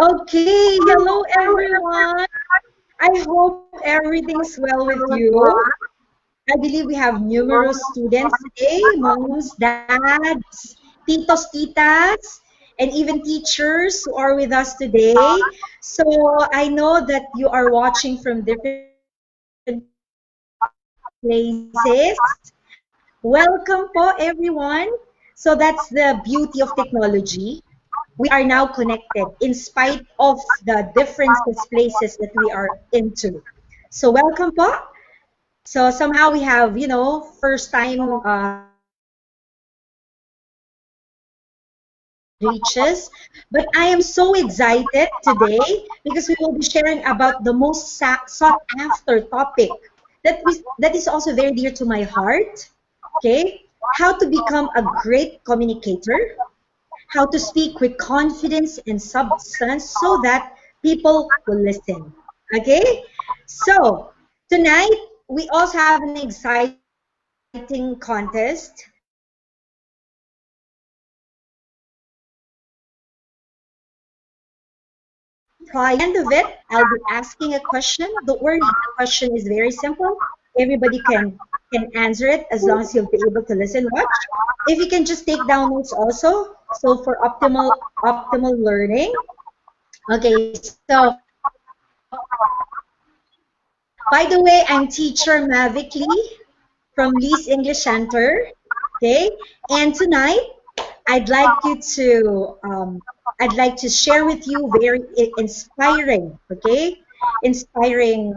Okay, hello everyone. I hope everything's well with you. I believe we have numerous students today, moms, dads, titos, titas, and even teachers who are with us today. So I know that you are watching from different places. Welcome po everyone. So that's the beauty of technology. We are now connected in spite of the differences places that we are into. So welcome po. So somehow we have, first time students reaches, but I am so excited today because we will be sharing about the most sought after topic that is also very dear to my heart. Okay? How to become a great communicator, how to speak with confidence and substance so that people will listen. Okay? So, tonight we also have an exciting contest. By the end of it, I'll be asking a question. Don't worry, the question is very simple. Everybody can answer it as long as you'll be able to listen, watch. If you can just take down notes also, so for optimal learning. Okay, so by the way, I'm teacher Mavic Lee from Lee's English Center. Okay, and tonight I'd like you I'd like to share with you very inspiring, okay, inspiring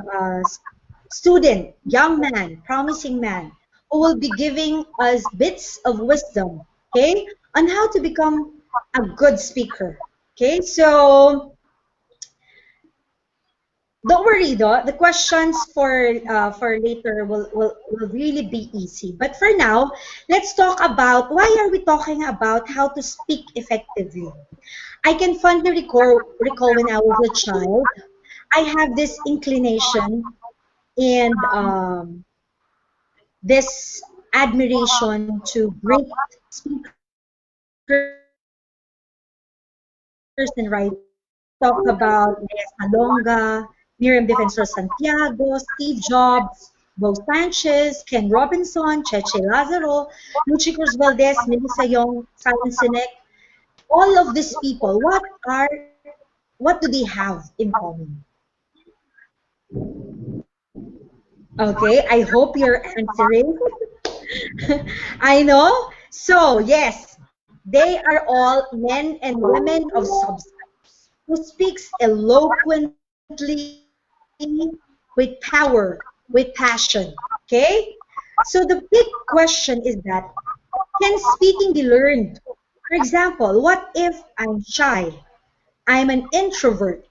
student, young man, promising man, who will be giving us bits of wisdom, okay, on how to become a good speaker. Okay, so don't worry though, the questions for later will really be easy. But for now, let's talk about why are we talking about how to speak effectively. I can fondly recall when I was a child, I have this inclination and this admiration to great speakers and writers. Talk about Lea Salonga, Miriam Defensor Santiago, Steve Jobs, Bo Sanchez, Ken Robinson, Cheche Lazaro, Luchi Cruz Valdez, Melissa Young, Simon Sinek. All of these people, what do they have in common? Okay, I hope you're answering. I know. So, yes, they are all men and women of substance who speaks eloquently with power, with passion. Okay? So the big question is that can speaking be learned? For example, what if I'm shy? I'm an introvert.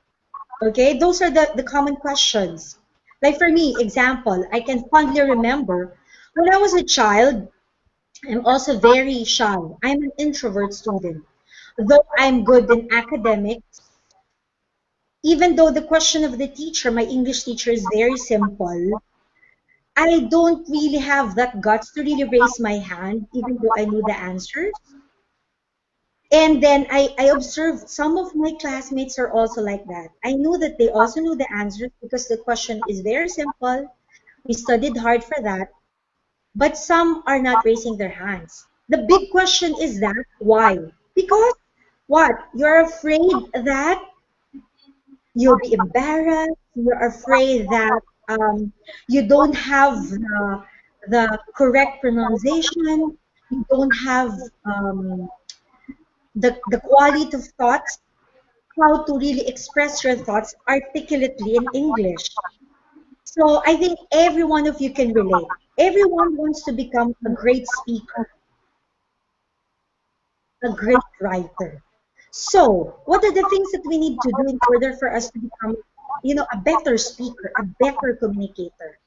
Okay? Those are the common questions. Like for me, example, I can fondly remember when I was a child, I'm also very shy. I'm an introvert student. Though I'm good in academics, even though the question of the teacher, my English teacher, is very simple, I don't really have that guts to really raise my hand, even though I knew the answers. And then I observed some of my classmates are also like that. I knew that they also knew the answers because the question is very simple. We studied hard for that, but some are not raising their hands. The big question is that why? Because what? You're afraid that you'll be embarrassed. You're afraid that you don't have the correct pronunciation. You don't have the quality of thoughts, how to really express your thoughts articulately in English. So I think every one of you can relate. Everyone wants to become a great speaker, a great writer. So, what are the things that we need to do in order for us to become, a better speaker, a better communicator?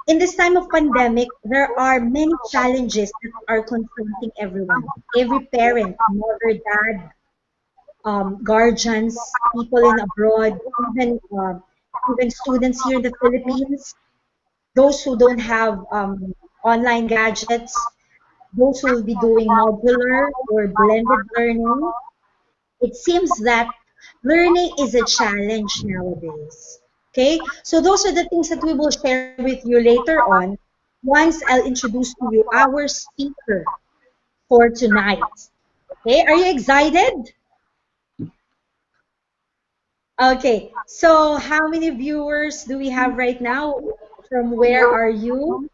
In this time of pandemic, there are many challenges that are confronting everyone. Every parent, mother, dad, guardians, people in abroad, even students here in the Philippines, those who don't have online gadgets, those who will be doing modular or blended learning. It seems that Learning is a challenge nowadays. Okay, so those are the things that we will share with you later on once I'll introduce to you our speaker for tonight. Okay, are you excited? Okay, so how many viewers do we have right now? From where are you?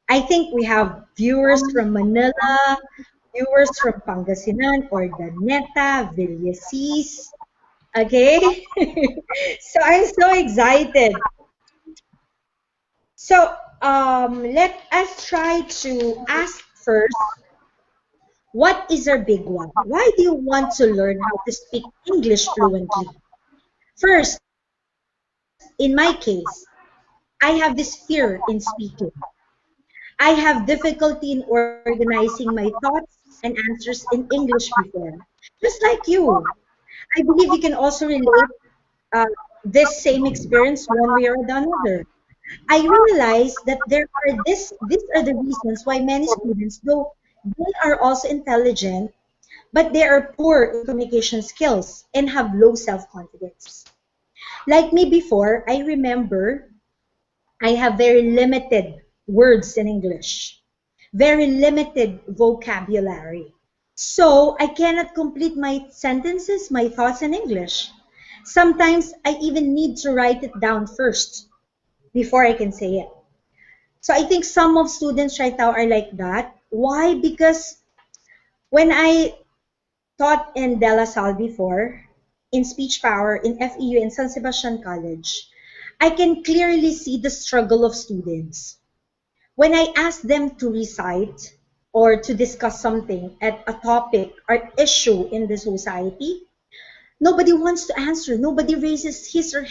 I think we have viewers from Manila, viewers from Pangasinan, Ordaneta, Villasis. Okay, so I'm so excited. So let us try to ask first, what is our big one? Why do you want to learn how to speak English fluently? First, in my case, I have this fear in speaking. I have difficulty in organizing my thoughts and answers in English before. Just like you. I believe you can also relate uh, this same experience one way or the another. I realize that these are the reasons why many students, though they are also intelligent, but they are poor in communication skills and have low self-confidence. Like me before, I remember I have very limited words in English, very limited vocabulary. So I cannot complete my sentences, my thoughts in English. Sometimes I even need to write it down first before I can say it. So I think some of students right now are like that. Why? Because when I taught in De La Salle before, in Speech Power, in FEU, in San Sebastian College, I can clearly see the struggle of students. When I ask them to recite or to discuss something at a topic or issue in the society, nobody wants to answer. Nobody raises his or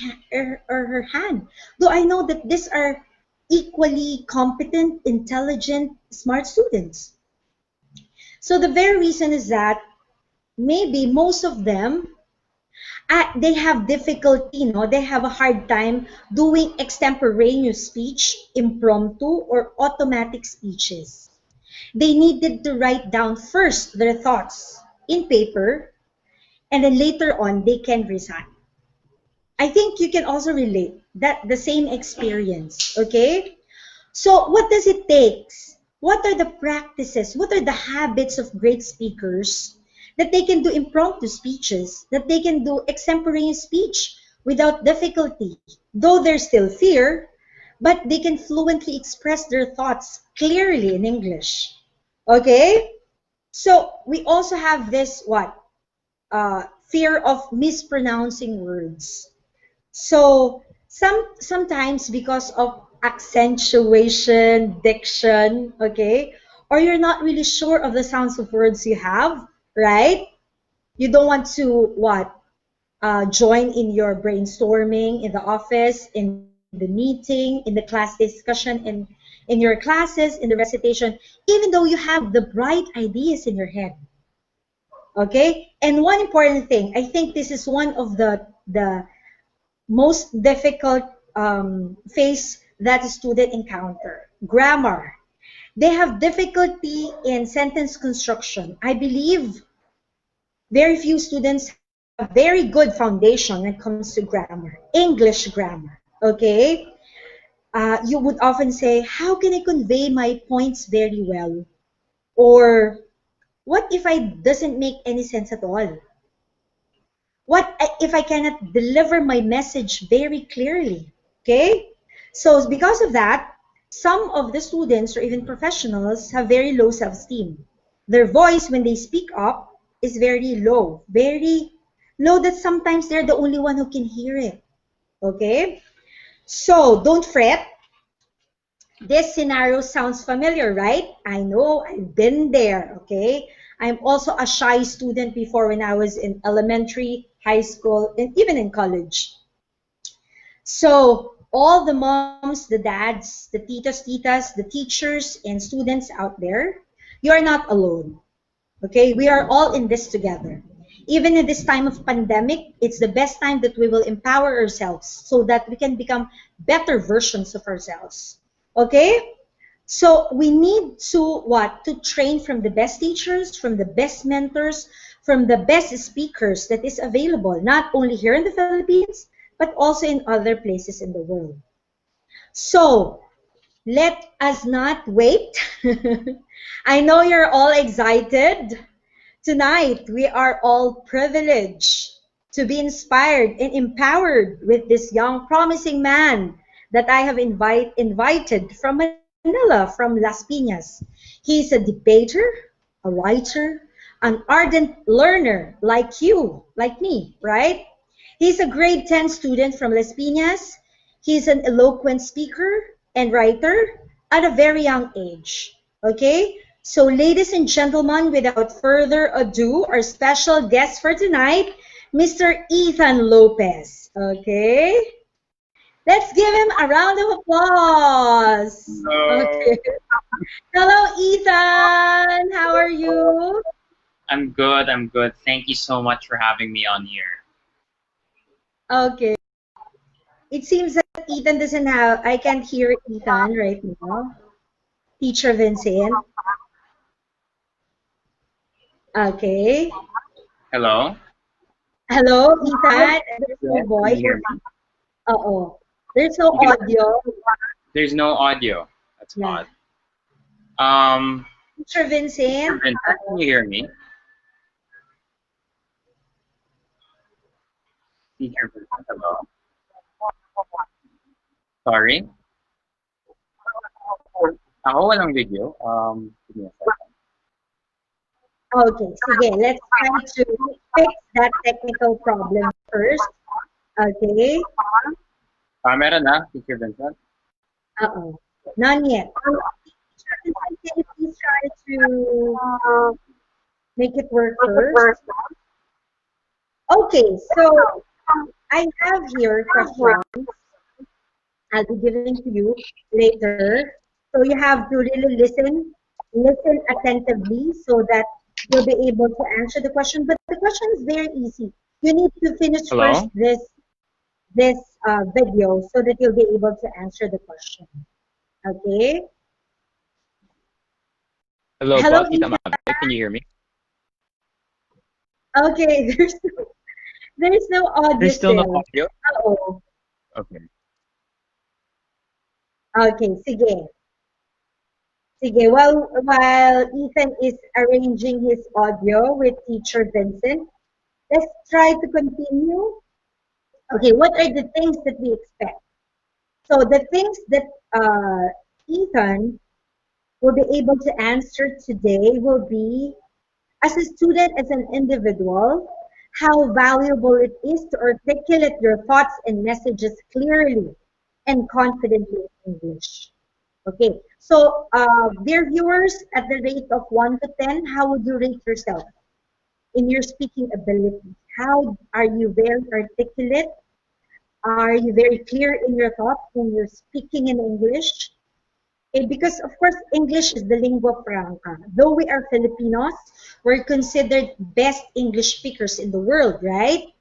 her hand. Though I know that these are equally competent, intelligent, smart students. So the very reason is that maybe most of them they have difficulty, they have a hard time doing extemporaneous speech, impromptu, or automatic speeches. They needed to write down first their thoughts in paper, and then later on they can recite. I think you can also relate that the same experience, okay? So what does it take? What are the practices? What are the habits of great speakers that they can do impromptu speeches, that they can do extemporaneous speech without difficulty? Though there's still fear, but they can fluently express their thoughts clearly in English. Okay? So we also have this what? Fear of mispronouncing words. So sometimes because of accentuation, diction, okay, or you're not really sure of the sounds of words you have, right? You don't want to what? Join in your brainstorming in the office, in the meeting, in the class discussion, in your classes, in the recitation, even though you have the bright ideas in your head. Okay? And one important thing, I think this is one of the most difficult phase that a student encounter. Grammar. They have difficulty in sentence construction. I believe very few students have very good foundation when it comes to grammar, English grammar. Okay? You would often say, how can I convey my points very well? Or what if I doesn't make any sense at all? If I cannot deliver my message very clearly? Okay? So because of that, some of the students or even professionals have very low self-esteem. Their voice when they speak up is very low that sometimes they're the only one who can hear it. Okay? So don't fret. This scenario sounds familiar, right? I know, I've been there, okay? I'm also a shy student before when I was in elementary, high school, and even in college. So all the moms, the dads, the titas, the teachers, and students out there, you are not alone, okay? We are all in this together. Even in this time of pandemic, it's the best time that we will empower ourselves so that we can become better versions of ourselves. Okay? So we need to what? To train from the best teachers, from the best mentors, from the best speakers that is available, not only here in the Philippines, but also in other places in the world. So, let us not wait. I know you're all excited. Tonight, we are all privileged to be inspired and empowered with this young, promising man that I have invited from Manila, from Las Piñas. He's a debater, a writer, an ardent learner like you, like me, right? He's a grade 10 student from Las Piñas. He's an eloquent speaker and writer at a very young age. Okay? So, ladies and gentlemen, without further ado, our special guest for tonight, Mr. Ethan Lopez. Okay? Let's give him a round of applause. Hello. Okay. Hello, Ethan. How are you? I'm good. I'm good. Thank you so much for having me on here. Okay. It seems that Ethan doesn't have, I can't hear Ethan right now. Teacher Vincent. Okay. Hello? Hello, Ethan. There's no Yes, can voice. you hear me? Uh-oh. There's no Because audio. there's no audio. That's Yeah. odd. Um, Teacher Vincent. Vincent, can you hear me? Teacher Vincent, hello. Sorry. Ako walang video. Give me a second. Okay, sige. Let's try to fix that technical problem first. Okay. Meron na, Teacher Vincent. Uh-oh. None yet. Teacher Vincent, can you please try to make it work first? Okay, so I have here questions I'll be giving to you later. So you have to really listen attentively so that you'll be able to answer the question. But the question is very easy. You need to finish first Hello? this video so that you'll be able to answer the question. Okay? Hello Hello, po, Tita Ethan. Mabel. Can you hear me? Okay, there's no audio There's still no still. audio? Uh-oh. Okay. Okay, sige. Sige, while Ethan is arranging his audio with Teacher Vincent, let's try to continue. Okay, what are the things that we expect? So the things that Ethan will be able to answer today will be, as a student, as an individual, how valuable it is to articulate your thoughts and messages clearly and confidently in English. Okay, so dear viewers, at the rate of 1 to 10, how would you rate yourself in your speaking ability? How are you very articulate? Are you very clear in your thoughts when you're speaking in English? Because of course English is the lingua franca. Though we are Filipinos, we're considered best English speakers in the world, right?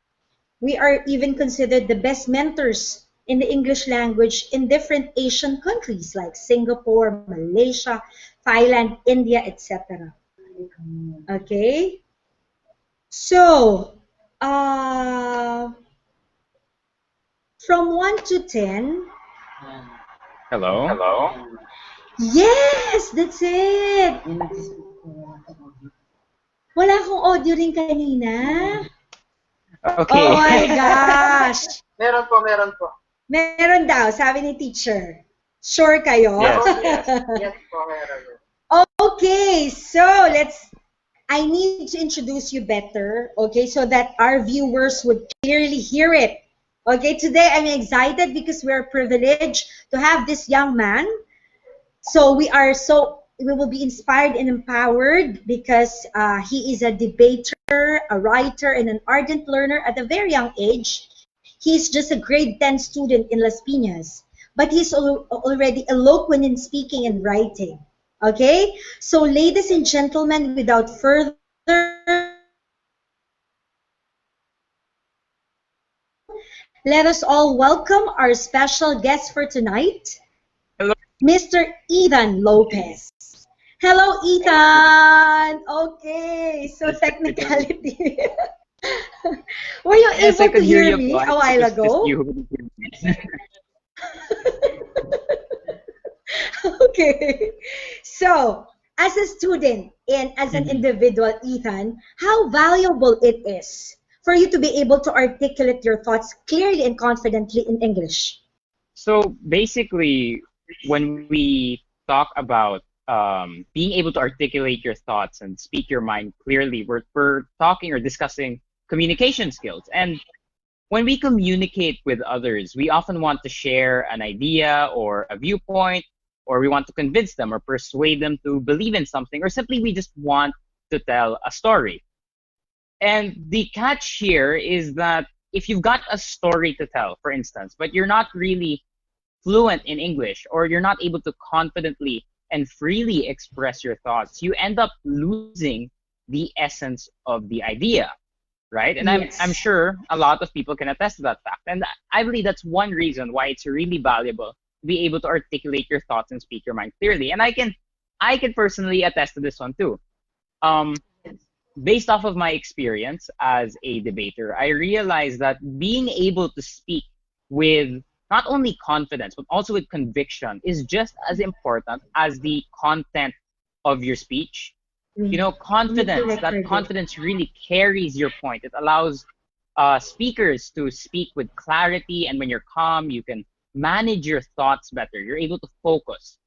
We are even considered the best mentors in the English language in different Asian countries like Singapore, Malaysia, Thailand, India, etc. Okay? So, uh, from 1 to 10, Hello? yes, that's it. Wala akong audio rin kanina. Okay. Oh my gosh. Meron po. Meron daw, sabi ni teacher. Sure kayo? Yes. Yes po, meron. Okay, so I need to introduce you better, okay, so that our viewers would clearly hear it. Okay, today I'm excited because we're privileged to have this young man. So we will be inspired and empowered because he is a debater, a writer, and an ardent learner at a very young age. He's just a grade 10 student in Las Piñas, but he's already eloquent in speaking and writing. Okay? So, ladies and gentlemen, without further let us all welcome our special guest for tonight, Hello. Mr. Ethan Lopez. Hello, Ethan. Okay, so Yes, I could hear you. technicality. Were you Yes, I able to could hear hear you po. me I a thought it while was just ago? you who didn't hear me. Okay. So, as a student and as an Mhm. individual, Ethan, how valuable it is for you to be able to articulate your thoughts clearly and confidently in English. So basically, when we talk about being able to articulate your thoughts and speak your mind clearly, we're talking or discussing communication skills. And when we communicate with others, we often want to share an idea or a viewpoint, or we want to convince them or persuade them to believe in something, or simply we just want to tell a story. And the catch here is that if you've got a story to tell, for instance, but you're not really fluent in English or you're not able to confidently and freely express your thoughts, you end up losing the essence of the idea, right? And I'm Yes. sure a lot of people can attest to that fact. And I believe that's one reason why it's really valuable to be able to articulate your thoughts and speak your mind clearly. And I can personally attest to this one too. Um, Based off of my experience as a debater, I realized that being able to speak with not only confidence but also with conviction is just as important as the content of your speech. You We know, need to confidence, that record it. confidence really carries your point. It allows speakers to speak with clarity, and when you're calm, you can manage your thoughts better. You're able to focus.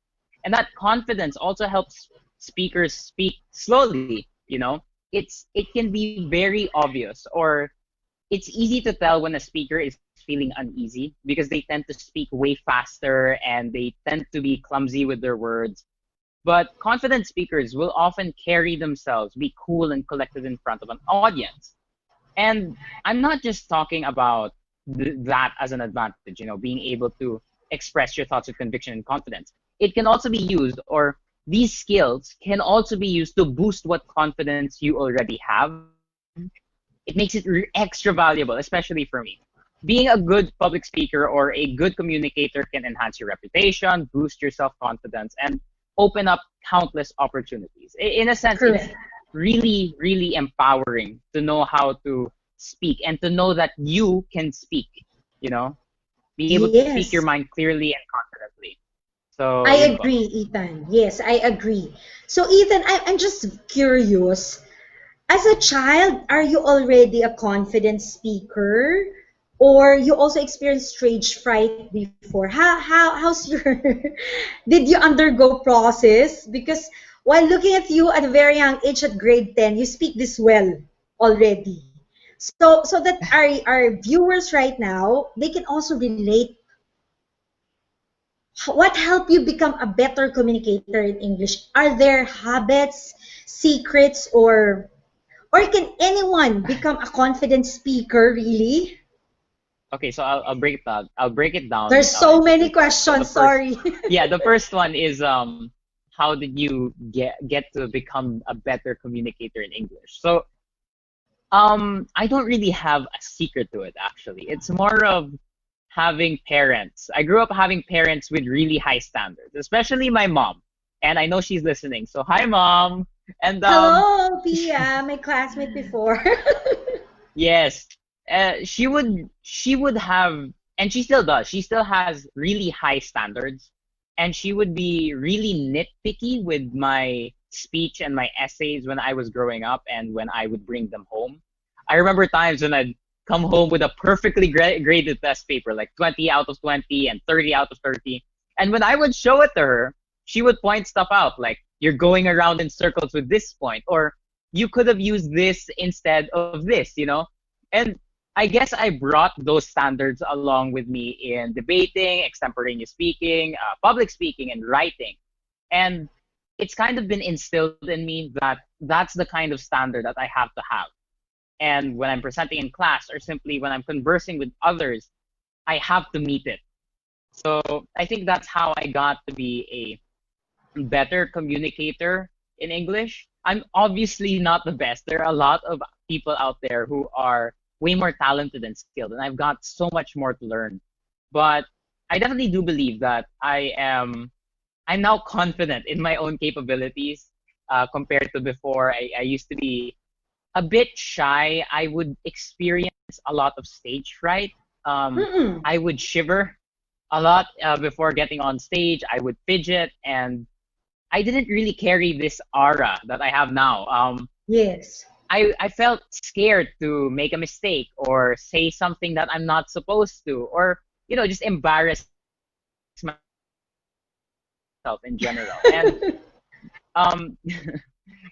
And that confidence also helps speakers speak slowly, you know. It can be very obvious, or it's easy to tell when a speaker is feeling uneasy because they tend to speak way faster and they tend to be clumsy with their words. But confident speakers will often carry themselves, be cool and collected in front of an audience. And I'm not just talking about that as an advantage, being able to express your thoughts with conviction and confidence. It can also be used, or these skills can also be used to boost what confidence you already have. It makes it extra valuable, especially for me. Being a good public speaker or a good communicator can enhance your reputation, boost your self confidence, and open up countless opportunities. In a sense, it's Correct. really, really empowering to know how to speak and to know that you can speak, you know, be able to speak your Yes. mind clearly and confidently. So, I yun po. agree, Ethan. Yes, I agree. So, Ethan, I'm just curious. As a child, are you already a confident speaker? Or you also experienced stage fright before? How's your did you undergo process? Because while looking at you at a very young age at grade 10, you speak this well already. So that our viewers right now, they can also relate. What helped you become a better communicator in English? Are there habits, secrets, or can anyone become a confident speaker really? Okay, so I'll break it down. I'll break it down There's so into two many parts. So the questions, first, sorry. yeah, the first one is how did you get to become a better communicator in English? So I don't really have a secret to it actually. It's more of having parents. I grew up having parents with really high standards, especially my mom. And I know she's listening. So hi mom. And Hello, Pia, my classmate before. yes, she would have, and she still does. She still has really high standards, and she would be really nitpicky with my speech and my essays when I was growing up, and when I would bring them home. I remember times when I'd come home with a perfectly graded test paper, like 20 out of 20 and 30 out of 30. And when I would show it to her, she would point stuff out, like you're going around in circles with this point, or you could have used this instead of this. And I guess I brought those standards along with me in debating, extemporaneous speaking, public speaking, and writing. And it's kind of been instilled in me that that's the kind of standard that I have to have. And when I'm presenting in class, or simply when I'm conversing with others, I have to meet it. So I think that's how I got to be a better communicator in English. I'm obviously not the best. There are a lot of people out there who are way more talented and skilled, and I've got so much more to learn. But I definitely do believe that I am I'm now confident in my own capabilities compared to before. I used to be a bit shy. I would experience a lot of stage fright. Mm-mm. I would shiver a lot before getting on stage. I would fidget, and I didn't really carry this aura that I have now. Yes. I felt scared to make a mistake or say something that I'm not supposed to, or just embarrass myself in general. And um,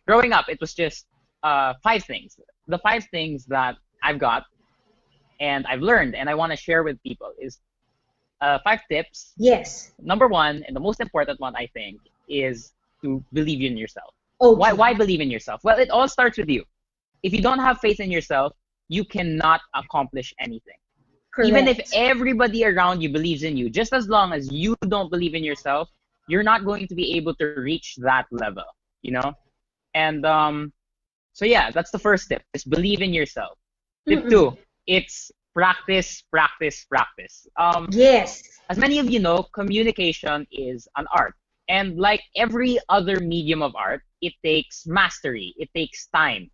growing up, it was just five things. The five things that I've got and I've learned and I want to share with people is five tips. Yes. Number one, and the most important one, I think, is to believe in yourself. Okay. Why believe in yourself? Well, it all starts with you. If you don't have faith in yourself, you cannot accomplish anything. Even if Correct. everybody around you believes in you, just as long as you don't believe in yourself, you're not going to be able to reach that level, you know? And so yeah, that's the first tip, is believe in yourself. Tip Mm-mm. two, it's practice, practice, practice. Yes. As many of you know, communication is an art. And like every other medium of art, it takes mastery, it takes time.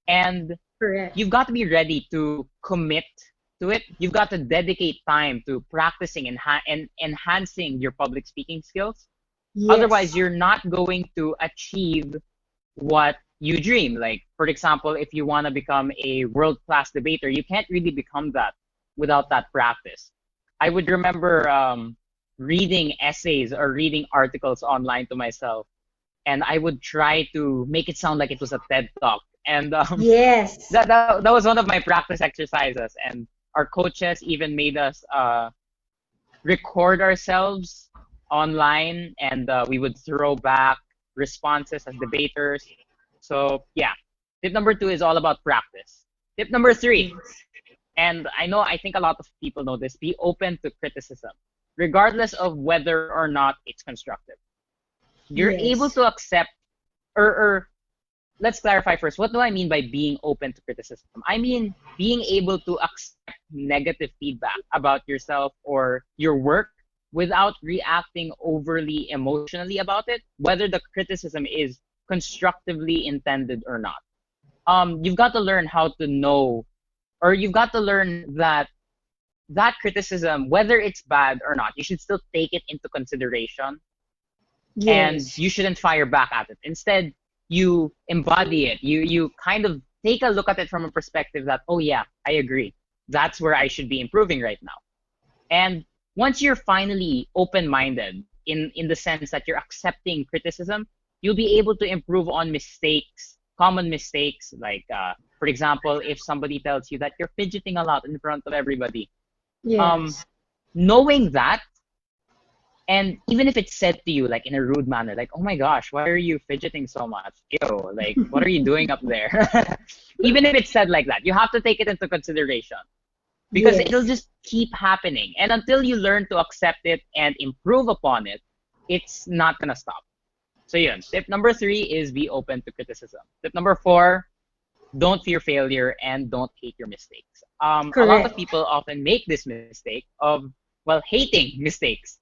And Correct. you've got to be ready to commit to it. You've got to dedicate time to practicing and enhancing your public speaking skills. Otherwise, Yes. you're not going to achieve what you dream. Like, for example, if you want to become a world-class debater, you can't really become that without that practice. I would remember reading essays or reading articles online to myself, and I would try to make it sound like it was a TED talk. And Yes. that was one of my practice exercises. And our coaches even made us record ourselves online, and we would throw back responses as debaters. So yeah, tip number two is all about practice. Tip number three, Yes. and I think a lot of people know this, be open to criticism, regardless of whether or not it's constructive. You're able Yes. to accept, or let's clarify first, what do I mean by being open to criticism? I mean being able to accept negative feedback about yourself or your work without reacting overly emotionally about it, whether the criticism is constructively intended or not. You've got to learn how to know, or you've got to learn that that criticism, whether it's bad or not, you should still take it into consideration, and Yes. you shouldn't fire back at it. Instead, you embody it. You kind of take a look at it from a perspective that, oh yeah, I agree. That's where I should be improving right now. And once you're finally open-minded in the sense that you're accepting criticism, you'll be able to improve on mistakes, common mistakes. Like, for example, if somebody tells you that you're fidgeting a lot in front of everybody, um, Yes. knowing that, and even if it's said to you like in a rude manner, like, "Oh my gosh, why are you fidgeting so much? Ew, like, what are you doing up there?" Even if it's said like that, you have to take it into consideration because it'll Yes. just keep happening. And until you learn to accept it and improve upon it, it's not gonna stop. So yun, tip number three is be open to criticism. Tip number four, don't fear failure and don't hate your mistakes. A lot of Correct. people often make this mistake of, well, hating mistakes.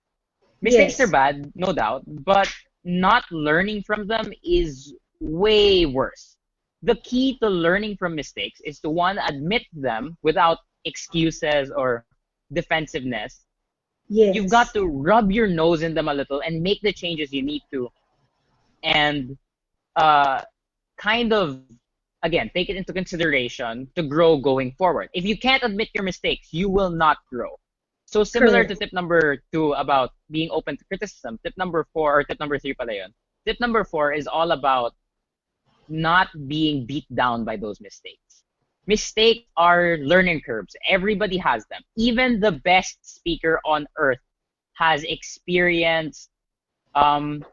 Mistakes are Yes. bad, no doubt, but not learning from them is way worse. The key to learning from mistakes is to, one, admit them without excuses or defensiveness. You've got Yes. to rub your nose in them a little and make the changes you need to, and uh, kind of, again, take it into consideration to grow going forward. If you can't admit your mistakes, you will not grow. So similar to Correct. tip number two about being open to criticism, tip number four, or tip number three pala yun. Tip number four is all about not being beat down by those mistakes. Mistakes are learning curves. Everybody has them. Even the best speaker on earth has experienced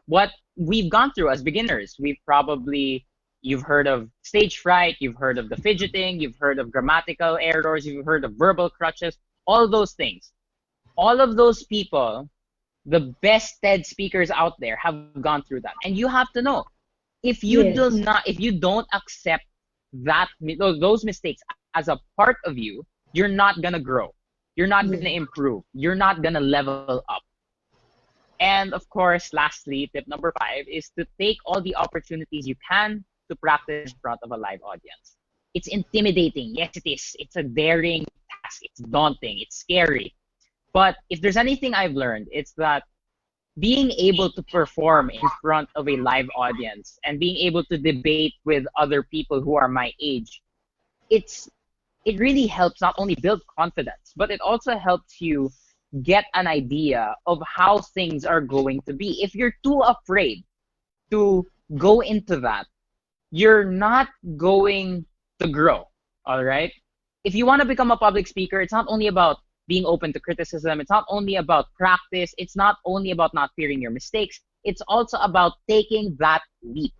what we've gone through as beginners. You've heard of stage fright, you've heard of the fidgeting, you've heard of grammatical errors, you've heard of verbal crutches, all those things. All of those people, the best TED speakers out there, have gone through that. And you have to know, Yes. if you don't accept those mistakes as a part of you, you're not gonna grow. You're not gonna Yes. improve. You're not gonna level up. And of course, lastly, tip number 5 is to take all the opportunities you can to practice in front of a live audience. It's intimidating. Yes, it is. It's a daring task. It's daunting. It's scary. But if there's anything I've learned, it's that being able to perform in front of a live audience and being able to debate with other people who are my age, it's it really helps not only build confidence, but it also helps you get an idea of how things are going to be. If you're too afraid to go into that, you're not going to grow. All right. If you want to become a public speaker, it's not only about being open to criticism. It's not only about practice. It's not only about not fearing your mistakes. It's also about taking that leap,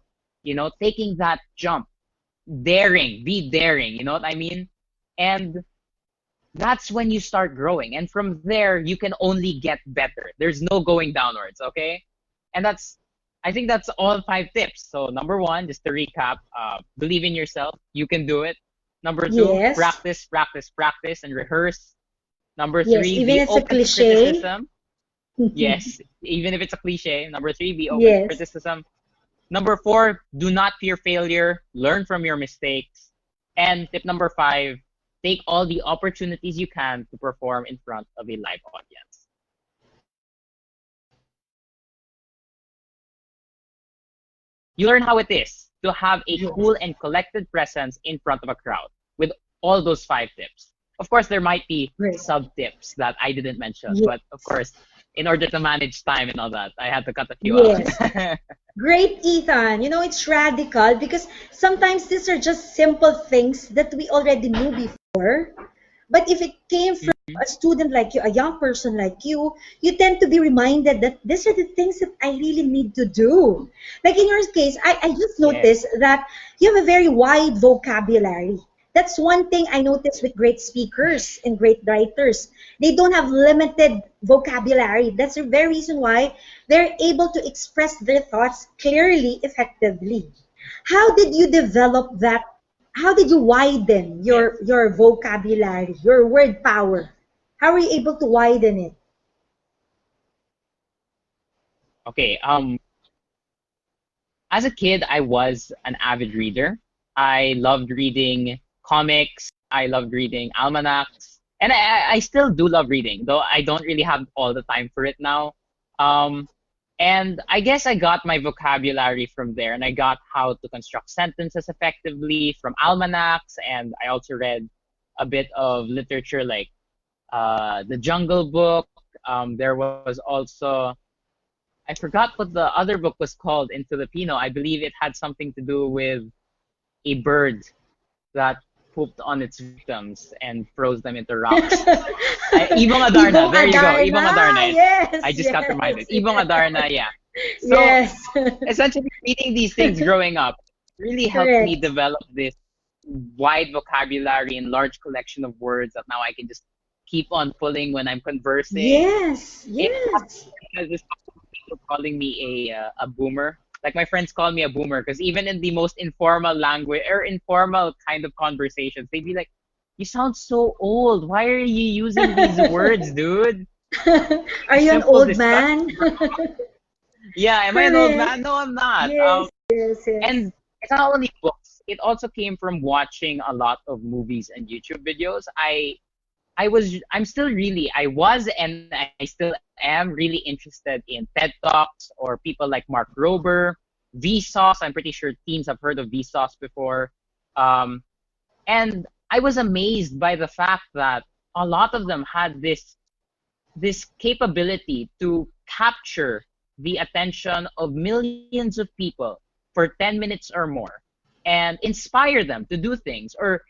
taking that jump, be daring, you know what I mean? And that's when you start growing. And from there, you can only get better. There's no going downwards, okay? And I think that's all 5 tips. So number 1, just to recap, believe in yourself. You can do it. Number 2, Yes. practice, practice, practice, and rehearse. Number Yes, 3, even be it's a open to cliche. criticism. Yes, even if it's a cliche. Number 3, be open to Yes. criticism. Number 4, do not fear failure. Learn from your mistakes. And tip number 5, take all the opportunities you can to perform in front of a live audience. You learn how it is to have a Yes. cool and collected presence in front of a crowd with all those 5 tips. Of course, there might be Great. sub-tips that I didn't mention, Yes. but of course, in order to manage time and all that, I had to cut a few out. Yes. Great, Ethan. It's radical because sometimes these are just simple things that we already knew before. But if it came from a student like you, a young person like you tend to be reminded that these are the things that I really need to do. Like in your case, I just Yes. noticed that you have a very wide vocabulary. That's one thing I noticed with great speakers and great writers. They don't have limited vocabulary. That's the very reason why they're able to express their thoughts clearly, effectively. How did you develop that? How did you widen Yes. your vocabulary, your word power? How were you able to widen it? Okay. As a kid, I was an avid reader. I loved reading comics. I loved reading almanacs, and I still do love reading, though I don't really have all the time for it now. Um, and I guess I got my vocabulary from there, and I got how to construct sentences effectively from almanacs, and I also read a bit of literature like The Jungle Book. There was also I forgot what the other book was called in Filipino. I believe it had something to do with a bird that pooped on its victims and froze them into rocks. Ibong Adarna, Ibong there you go. Ibong Adarna. Adarna. Yes, I just got yes, reminded. Ibong Adarna, yeah. So yes. essentially, reading these things growing up really helped me Correct. develop this wide vocabulary and large collection of words that now I can just keep on pulling when I'm conversing. Yes, It yes. has this people calling me a boomer. Like my friends call me a boomer because even in the most informal language or informal kind of conversations, they'd be like, "You sound so old. Why are you using these words, dude? Are A you an simple old discussion." man? Yeah, am I an old Correct. man? No, I'm not. Yes, yes, yes. And it's not only books. It also came from watching a lot of movies and YouTube videos. I'm still really, I was and I still am really interested in TED Talks or people like Mark Rober, Vsauce. I'm pretty sure teens have heard of Vsauce before. Um, and I was amazed by the fact that a lot of them had this capability to capture the attention of millions of people for 10 minutes or more and inspire them to do things or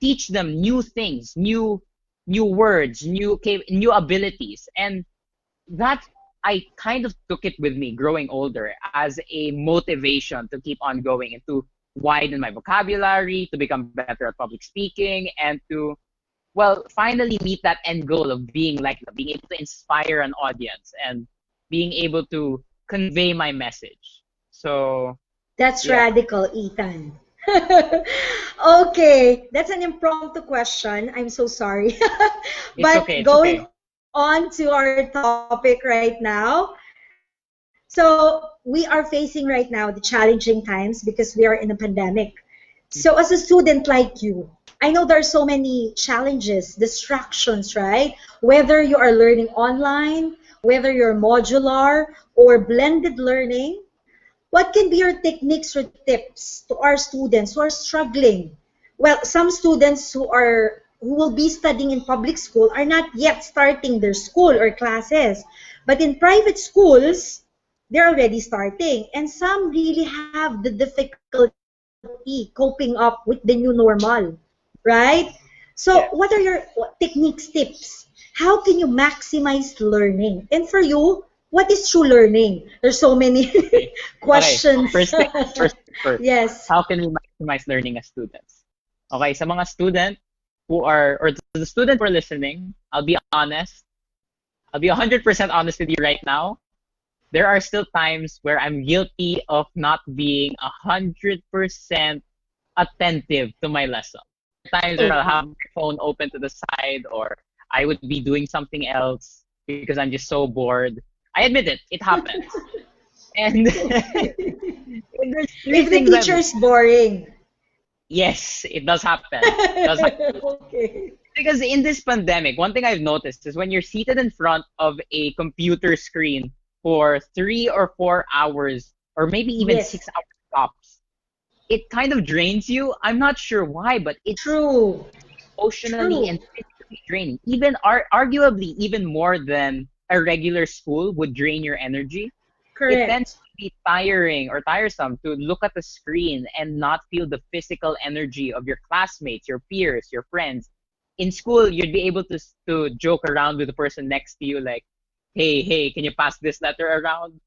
teach them new things, new words, new abilities, and that I kind of took it with me growing older as a motivation to keep on going and to widen my vocabulary, to become better at public speaking, and to finally meet that end goal of being like being able to inspire an audience and being able to convey my message. So That's yeah, radical, Ethan. Okay, that's an impromptu question. I'm so sorry. it's But okay, it's going okay. on to our topic right now, So we are facing right now the challenging times because we are in a pandemic. So as a student like you, I know there are so many challenges, distractions, right? Whether you are learning online, whether you're modular or blended learning, what can be your techniques or tips to our students who are struggling? Well, some students who will be studying in public school are not yet starting their school or classes. But in private schools, they're already starting. And some really have the difficulty coping up with the new normal, right? So what are your Yes. techniques, tips? How can you maximize learning? And for you, what is true learning? There's so many Okay. Okay. questions. First thing first. First. Yes. How can we maximize learning as students? Okay, sa mga student who are, or to the student who are listening, I'll be honest. I'll be 100% honest with you right now. There are still times where I'm guilty of not being 100% attentive to my lesson. Times where I'll Okay. have my phone open to the side, or I would be doing something else because I'm just so bored. I admit it, it happens. And, and there's three If the things teacher I've, is boring. yes, it does happen. It does happen. Okay. Because in this pandemic, one thing I've noticed is when you're seated in front of a computer screen for 3 or 4 hours, or maybe even Yes. 6 hours tops, it kind of drains you. I'm not sure why, but it's True. emotionally and True. physically draining. Even arguably even more than a regular school would drain your energy. It tends Correct. to be tiring or tiresome to look at the screen and not feel the physical energy of your classmates, your peers, your friends. In school, you'd be able to joke around with the person next to you, like, hey, can you pass this letter around?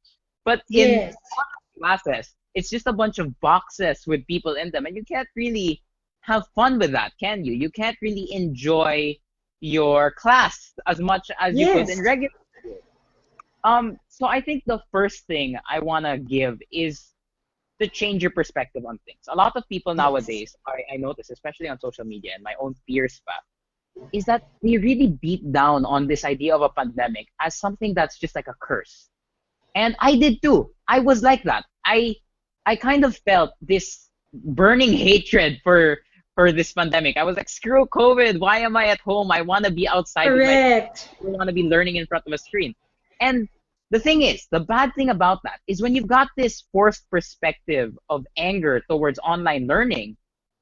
But in Yes. classes, it's just a bunch of boxes with people in them, and you can't really have fun with that, can you? You can't really enjoy your class as much as you could in Yes. regular. So I think the first thing I want to give is to change your perspective on things. A lot of people Yes. nowadays, I notice, especially on social media and my own peers, is that they really beat down on this idea of a pandemic as something that's just like a curse. And I did too. I was like that. I kind of felt this burning hatred for this pandemic. I was like, screw COVID. Why am I at home? I want to be outside with my Correct. I want to be learning in front of a screen. And the thing is, the bad thing about that is when you've got this forced perspective of anger towards online learning,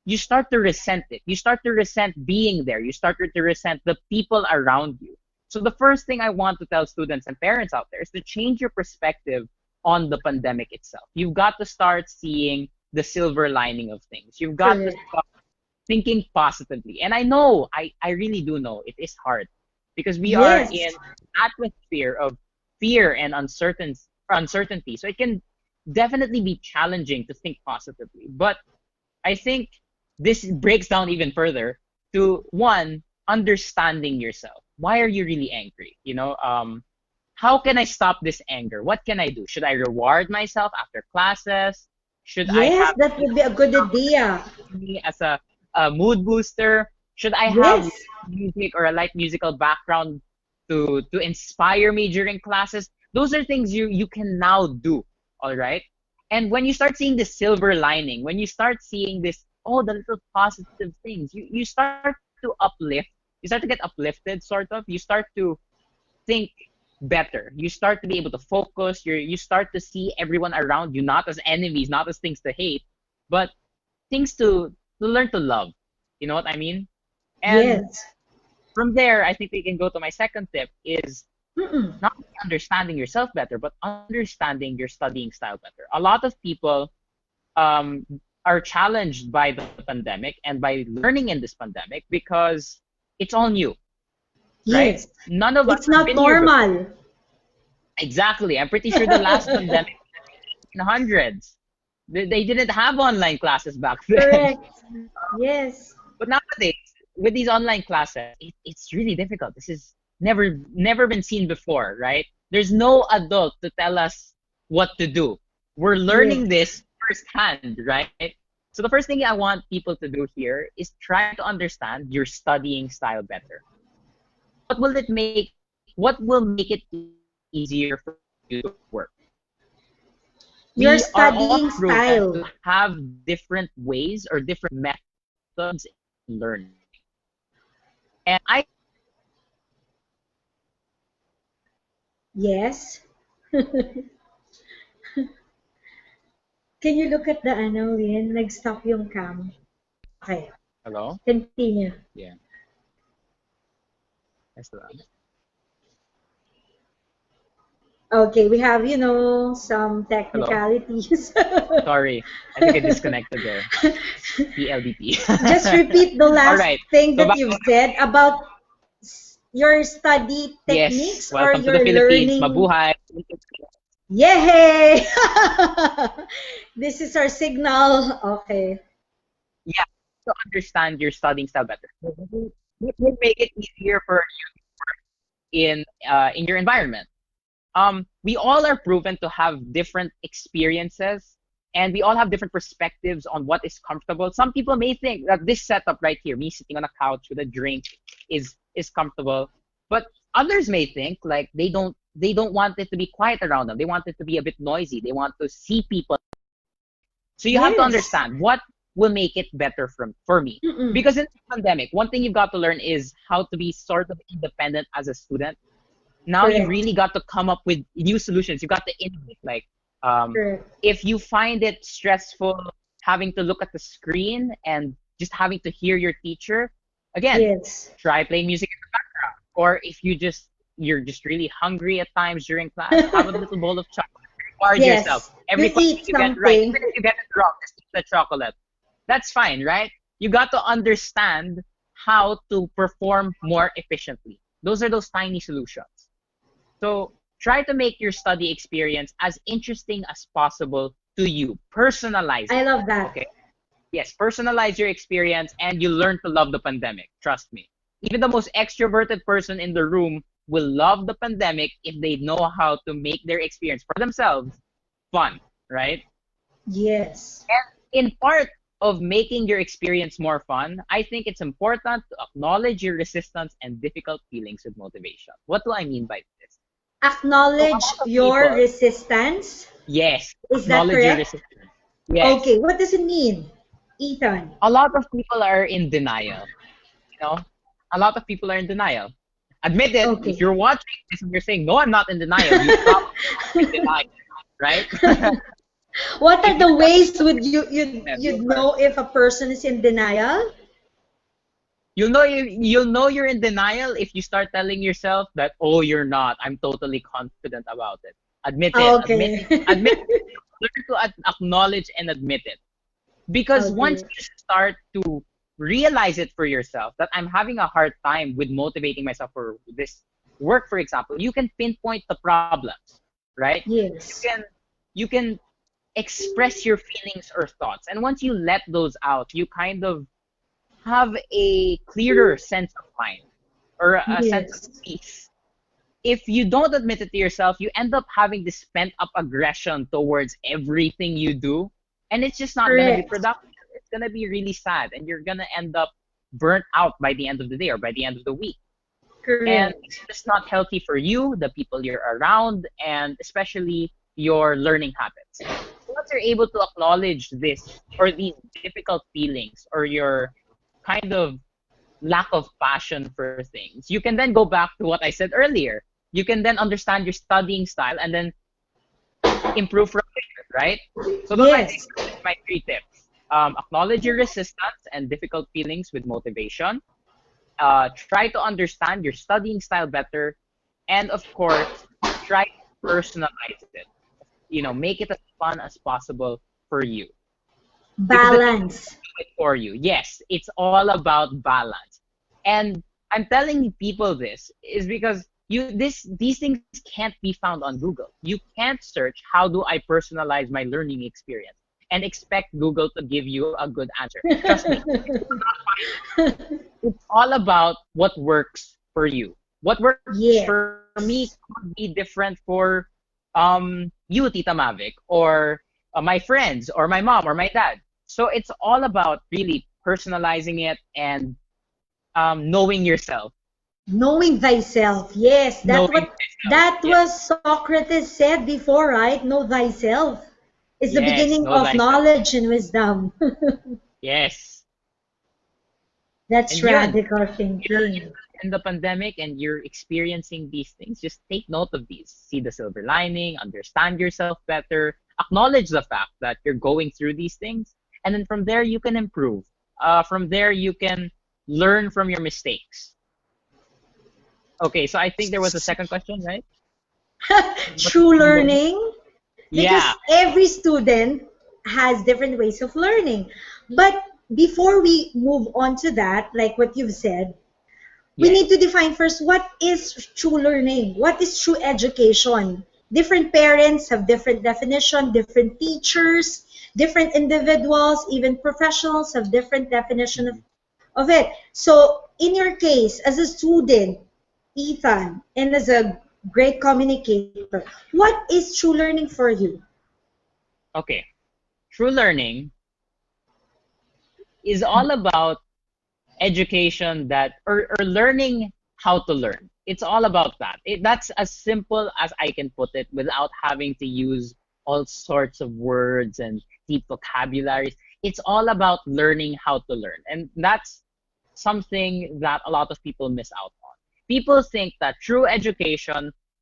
you start to resent it. You start to resent being there. You start to resent the people around you. So the first thing I want to tell students and parents out there is to change your perspective on the pandemic itself. You've got to start seeing the silver lining of things. You've got to Correct. start thinking positively. And I know, I really do know it is hard because we are Yes. in an atmosphere of fear and uncertainty. So it can definitely be challenging to think positively. But I think this breaks down even further to one, understanding yourself. Why are you really angry? How can I stop this anger? What can I do? Should I reward myself after classes? Should I Yes, have that would be a good idea. me as a mood booster? Should I have Yes. music or a light musical background to inspire me during classes? Those are things you can now do, all right? And when you start seeing the silver lining, when you start seeing this, oh, the little positive things, you start to uplift, you start to get uplifted, sort of. You start to think better. You start to be able to focus. You start to see everyone around you not as enemies, not as things to hate, but things to learn to love. You know what I mean? And Yes. from there, I think we can go to my second tip is Mm-mm. not only understanding yourself better, but understanding your studying style better. A lot of people um, are challenged by the pandemic and by learning in this pandemic because it's all new, right? Yes. None of us It's have not been here before. normal. Exactly. I'm pretty sure the last pandemic in hundreds. They didn't have online classes back then. Correct. Yes. But nowadays, with these online classes, it's really difficult. This is never been seen before, right? There's no adult to tell us what to do. We're learning Yes. this firsthand, right? So the first thing I want people to do here is try to understand your studying style better. What will it make? What will make it easier for you to work? Your We are all studying proven to style. have different ways or different methods in learning. And I Yes. Can you look at the ano, Win? Nag-stop yung cam. Okay. hello? Continue. Yeah. That's the Okay, we have, some hello. technicalities. Sorry. I think I disconnected there. PLDT. Just repeat the All last right. thing So that back, you've said about your study yes, techniques or welcome to the your Philippines. learning. Mabuhay. Yay! This is our signal. Okay. Yeah, to understand your studying style better. It will make it easier for you in your environment. We all are proven to have different experiences and we all have different perspectives on what is comfortable. Some people may think that this setup right here, me sitting on a couch with a drink, is comfortable, but others may think like they don't want it to be quiet around them. They want it to be a bit noisy. They want to see people. So you have to Yes. understand what will make it better for me. Mm-mm. Because in the pandemic, one thing you've got to learn is how to be sort of independent as a student. Now you Correct. really got to come up with new solutions. You got to innovate. Like, Correct. if you find it stressful having to look at the screen and just having to hear your teacher, again, Yes. try playing music in the background. Or if you're just really hungry at times during class, have a little bowl of chocolate. Reward yourself. Yes. You Every question eat you get right, something. even if you get it wrong, just eat the chocolate. That's fine, right? You got to understand how to perform more efficiently. Those are those tiny solutions. So try to make your study experience as interesting as possible to you. Personalize I it. love that. Okay. Yes, personalize your experience and you learn to love the pandemic. Trust me. Even the most extroverted person in the room will love the pandemic if they know how to make their experience for themselves fun, right? Yes. And in part of making your experience more fun, I think it's important to acknowledge your resistance and difficult feelings with motivation. What do I mean by this? So a Acknowledge lot of your people, resistance. yes, Is that acknowledge your correct? resistance. Yes. Okay. What does it mean, Ethan? A lot of people are in denial, you know? A lot of people are in denial. Admit it, if Okay. you're watching this and you're saying, no, I'm not in denial, you probably are in denial, right? What If are you the start ways would you'd you know if a person is in denial? you'll know you're in denial if you start telling yourself that, oh, you're not. I'm totally confident about it. Admit it. Okay. Admit learn to acknowledge and admit it. Because once Okay. you start to realize it for yourself that I'm having a hard time with motivating myself for this work, for example, you can pinpoint the problems, right? You Yes. can you can express your feelings or thoughts. And once you let those out, you kind of have a clearer sense of mind or a sense of Yes. peace. If you don't admit it to yourself, you end up having this pent up aggression towards everything you do, and it's just not going to be Correct. productive. It's going to be really sad, and you're going to end up burnt out by the end of the day or by the end of the week. And it's Correct. just not healthy for you, the people you're around, and especially your learning habits. So once you're able to acknowledge this or these difficult feelings or your kind of lack of passion for things, you can then go back to what I said earlier. You can then understand your studying style and then improve from there, right? So those are Yes. my three tips. Acknowledge your resistance and difficult feelings with motivation. Try to understand your studying style better, and of course, try to personalize it. Make it as fun as possible for you because the teacher Balance. will do it for you. Yes, it's all about balance. And I'm telling people this is because these things can't be found on Google. You can't search how do I personalize my learning experience and expect Google to give you a good answer. Trust me, it's all about what works for you. What works for Yes. me could be different for you, Tita Mavic, or my friends, or my mom, or my dad. So it's all about really personalizing it and knowing yourself, Knowing thyself. Yes, that's knowing what yourself. that Yeah, was Socrates said before, right? Know thyself. It's the Yes, beginning no of thyself. knowledge and wisdom. Yes. That's And yun, radical you're thinking. in the pandemic and you're experiencing these things, just take note of these. See the silver lining, understand yourself better, acknowledge the fact that you're going through these things, and then from there you can improve. From there you can learn from your mistakes. Okay, so I think there was a second question, right? What is True true learning? learning, Yeah, because every student has different ways of learning. But before we move on to that, like what you've said, we need to yes. define first what is true learning, what is true education. Different parents have different definition, different teachers, different individuals, even professionals have different definition Mhm. of it. So in your case, as a student, Ethan, and as a great communicator, what is true learning for you? Okay, true learning is all about education that or learning how to learn. It's all about that. That's as simple as I can put it without having to use all sorts of words and deep vocabularies. It's all about learning how to learn. And that's something that a lot of people miss out on. People think that true education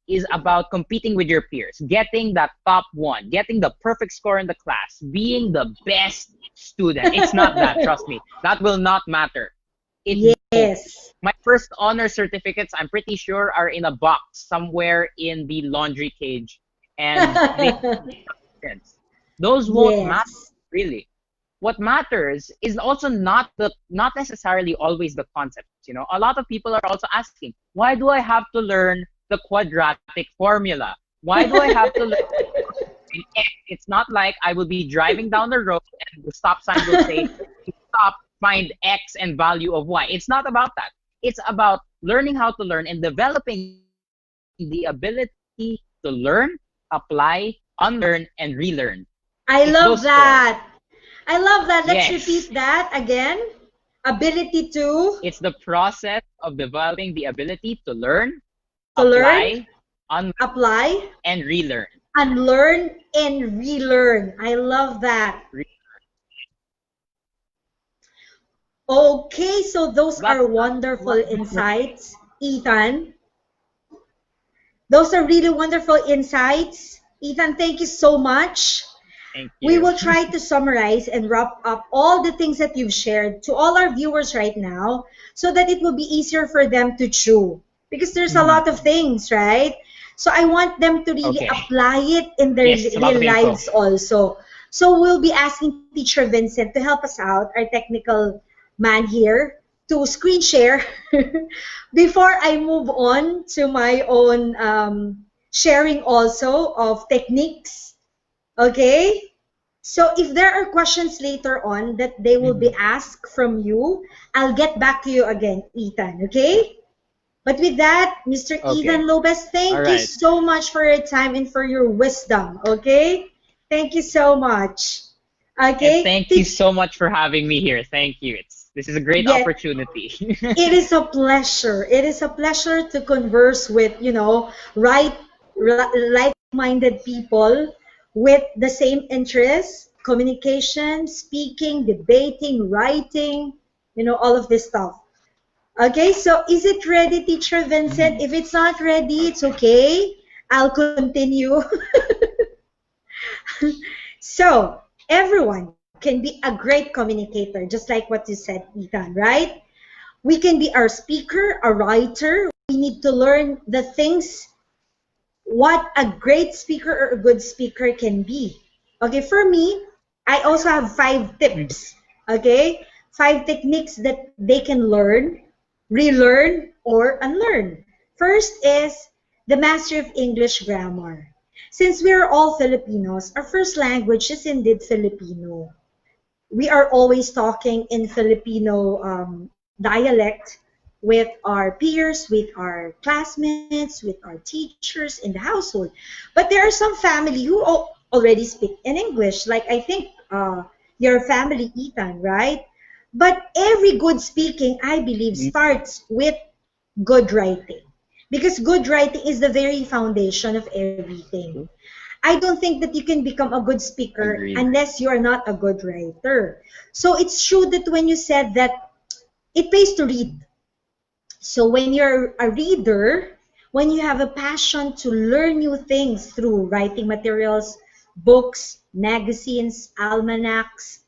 is about competing with your peers, getting that top one, getting the perfect score in the class, being the best student. It's not that, trust me. That will not matter. It won't. Yes. My first honor certificates, I'm pretty sure, are in a box somewhere in the laundry cage, and they sense. Those won't matter Yes. really. What matters is also not necessarily always the concepts. You know, a lot of people are also asking, why do I have to learn the quadratic formula? Why do I have to learn X? It's not like I will be driving down the road and the stop sign will say stop, find X and value of Y. It's not about that. It's about learning how to learn and developing the ability to learn, apply, unlearn, and relearn. I It's love those four. that. I love that. Let's Yes. repeat that again. Ability It's the process of developing the ability to learn, to learn, apply, unlearn, apply, and relearn. unlearn, and relearn. I love that. Re- Okay, so those That's are wonderful insights, Ethan. Those are really wonderful insights. Ethan, thank you so much. thank We you. will try to summarize and wrap up all the things that you've shared to all our viewers right now so that it will be easier for them to chew. Because there's a Mhm. lot of things, right? So I want them to really Okay. apply it in their Yes, it's a lot real of info. lives also. So we'll be asking Teacher Vincent to help us out, our technical man here, to screen share before I move on to my own sharing also of techniques. Okay? So if there are questions later on that they will be Mhm. asked from you, I'll get back to you again, Ethan. Okay? But with that, Mr. Okay. Ethan Lopez, All thank you right. so much for your time and for your wisdom. Okay? Thank you so much. And Okay? thank you so much for having me here. Thank you. This is a great Yeah, opportunity. it is a pleasure. It is a pleasure to converse with, right, like-minded people with the same interests, communication, speaking, debating, writing, all of this stuff. Okay, so is it ready, Teacher Vincent? Mhm. If it's not ready, it's Okay. okay. I'll continue. So, everyone can be a great communicator, just like what you said, Ethan, right? We can be our speaker, a writer. We need to learn the things what a great speaker or a good speaker can be. Okay, for me, I also have five Mhm. tips. Okay, five techniques that they can learn, relearn, or unlearn. First is the mastery of English grammar. Since we are all Filipinos, our first language is indeed Filipino. We are always talking in Filipino dialect with our peers, with our classmates, with our teachers in the household. But there are some family who already speak in English, like I think your family, Ethan, right? But every good speaking, I believe, Mhm. starts with good writing. Because good writing is the very foundation of everything. I don't think that you can become a good speaker Agreed. unless you are not a good writer. So it's true that when you said that it pays to read. So when you're a reader, when you have a passion to learn new things through writing materials, books, magazines, almanacs,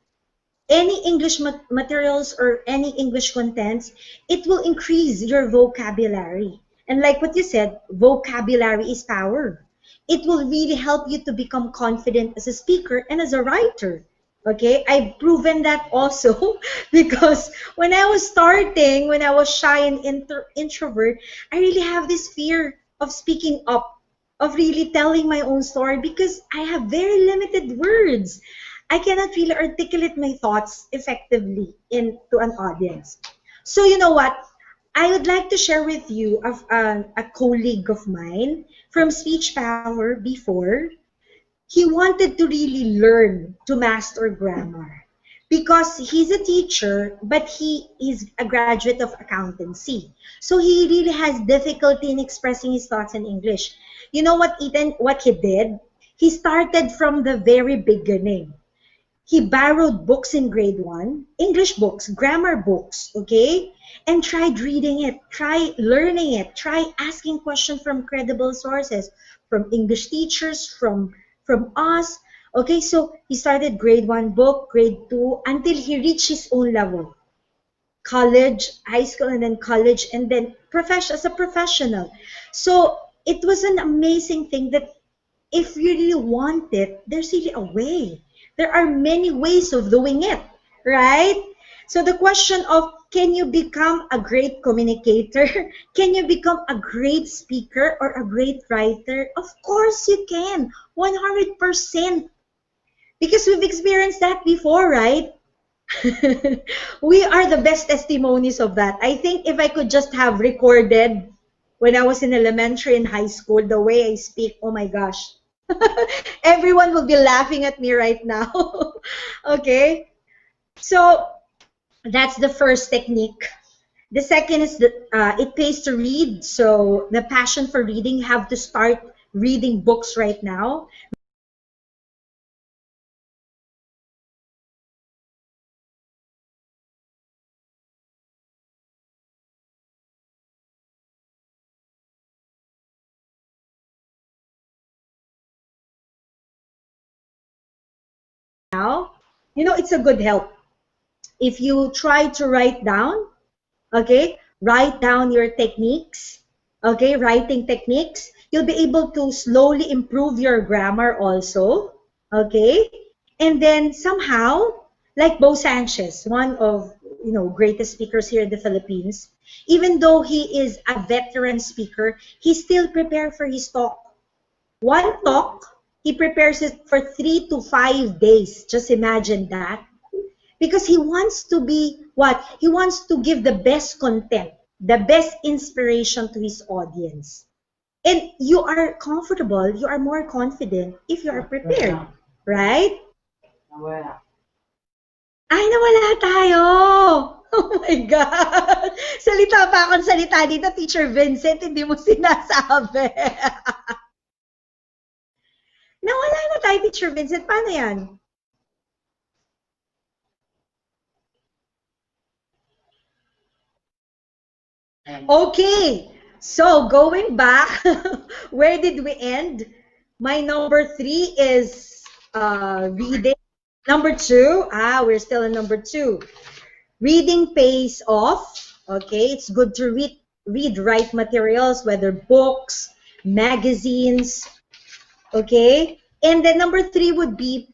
any English materials or any English contents, it will increase your vocabulary. And like what you said, vocabulary is power. It will really help you to become confident as a speaker and as a writer. Okay, I've proven that also because when I was starting, when I was shy and introvert, I really have this fear of speaking up, of really telling my own story because I have very limited words. I cannot really articulate my thoughts effectively to an audience. So you know what? I would like to share with you a colleague of mine from Speech Power before. He wanted to really learn to master grammar because he's a teacher, but he is a graduate of accountancy. So he really has difficulty in expressing his thoughts in English. You know what, Ethan, what he did? He started from the very beginning. He borrowed books in grade one, English books, grammar books, okay? And tried reading it, try learning it, try asking questions from credible sources, from English teachers, from us. Okay, so he started grade one book, grade two, until he reached his own level. College, high school, and then college, and then profession as a professional. So it was an amazing thing that if you really want it, there's really a way. There are many ways of doing it, right? So the question of can you become a great communicator? Can you become a great speaker or a great writer? Of course you can, 100%. Because we've experienced that before, right? We are the best testimonies of that. I think if I could just have recorded when I was in elementary and high school, the way I speak, oh my gosh. Everyone will be laughing at me right now. Okay? So that's the first technique. The second is that it pays to read. So the passion for reading, you have to start reading books right now. You know, it's a good help. If you try to write down, okay, write down your techniques, okay, writing techniques, you'll be able to slowly improve your grammar also, okay, and then somehow, like Bo Sanchez, one of greatest speakers here in the Philippines, even though he is a veteran speaker, he still prepared for his talk. One talk, he prepares it for 3 to 5 days. Just imagine that because he wants to be what? He wants to give the best content, the best inspiration to his audience. And you are comfortable, you are more confident if you are prepared, right? Ay, nawala tayo! Oh my God! Salita pa akong salita dito, Teacher Vincent, hindi mo sinasabi. Nawala na tayo, Teacher Vincent. Paano yan? Okay, so going back, where did we end? My number three is reading. Number two, we're still in number two. Reading pays off. Okay, it's good to read right materials, whether books, magazines. Okay, and then number three would be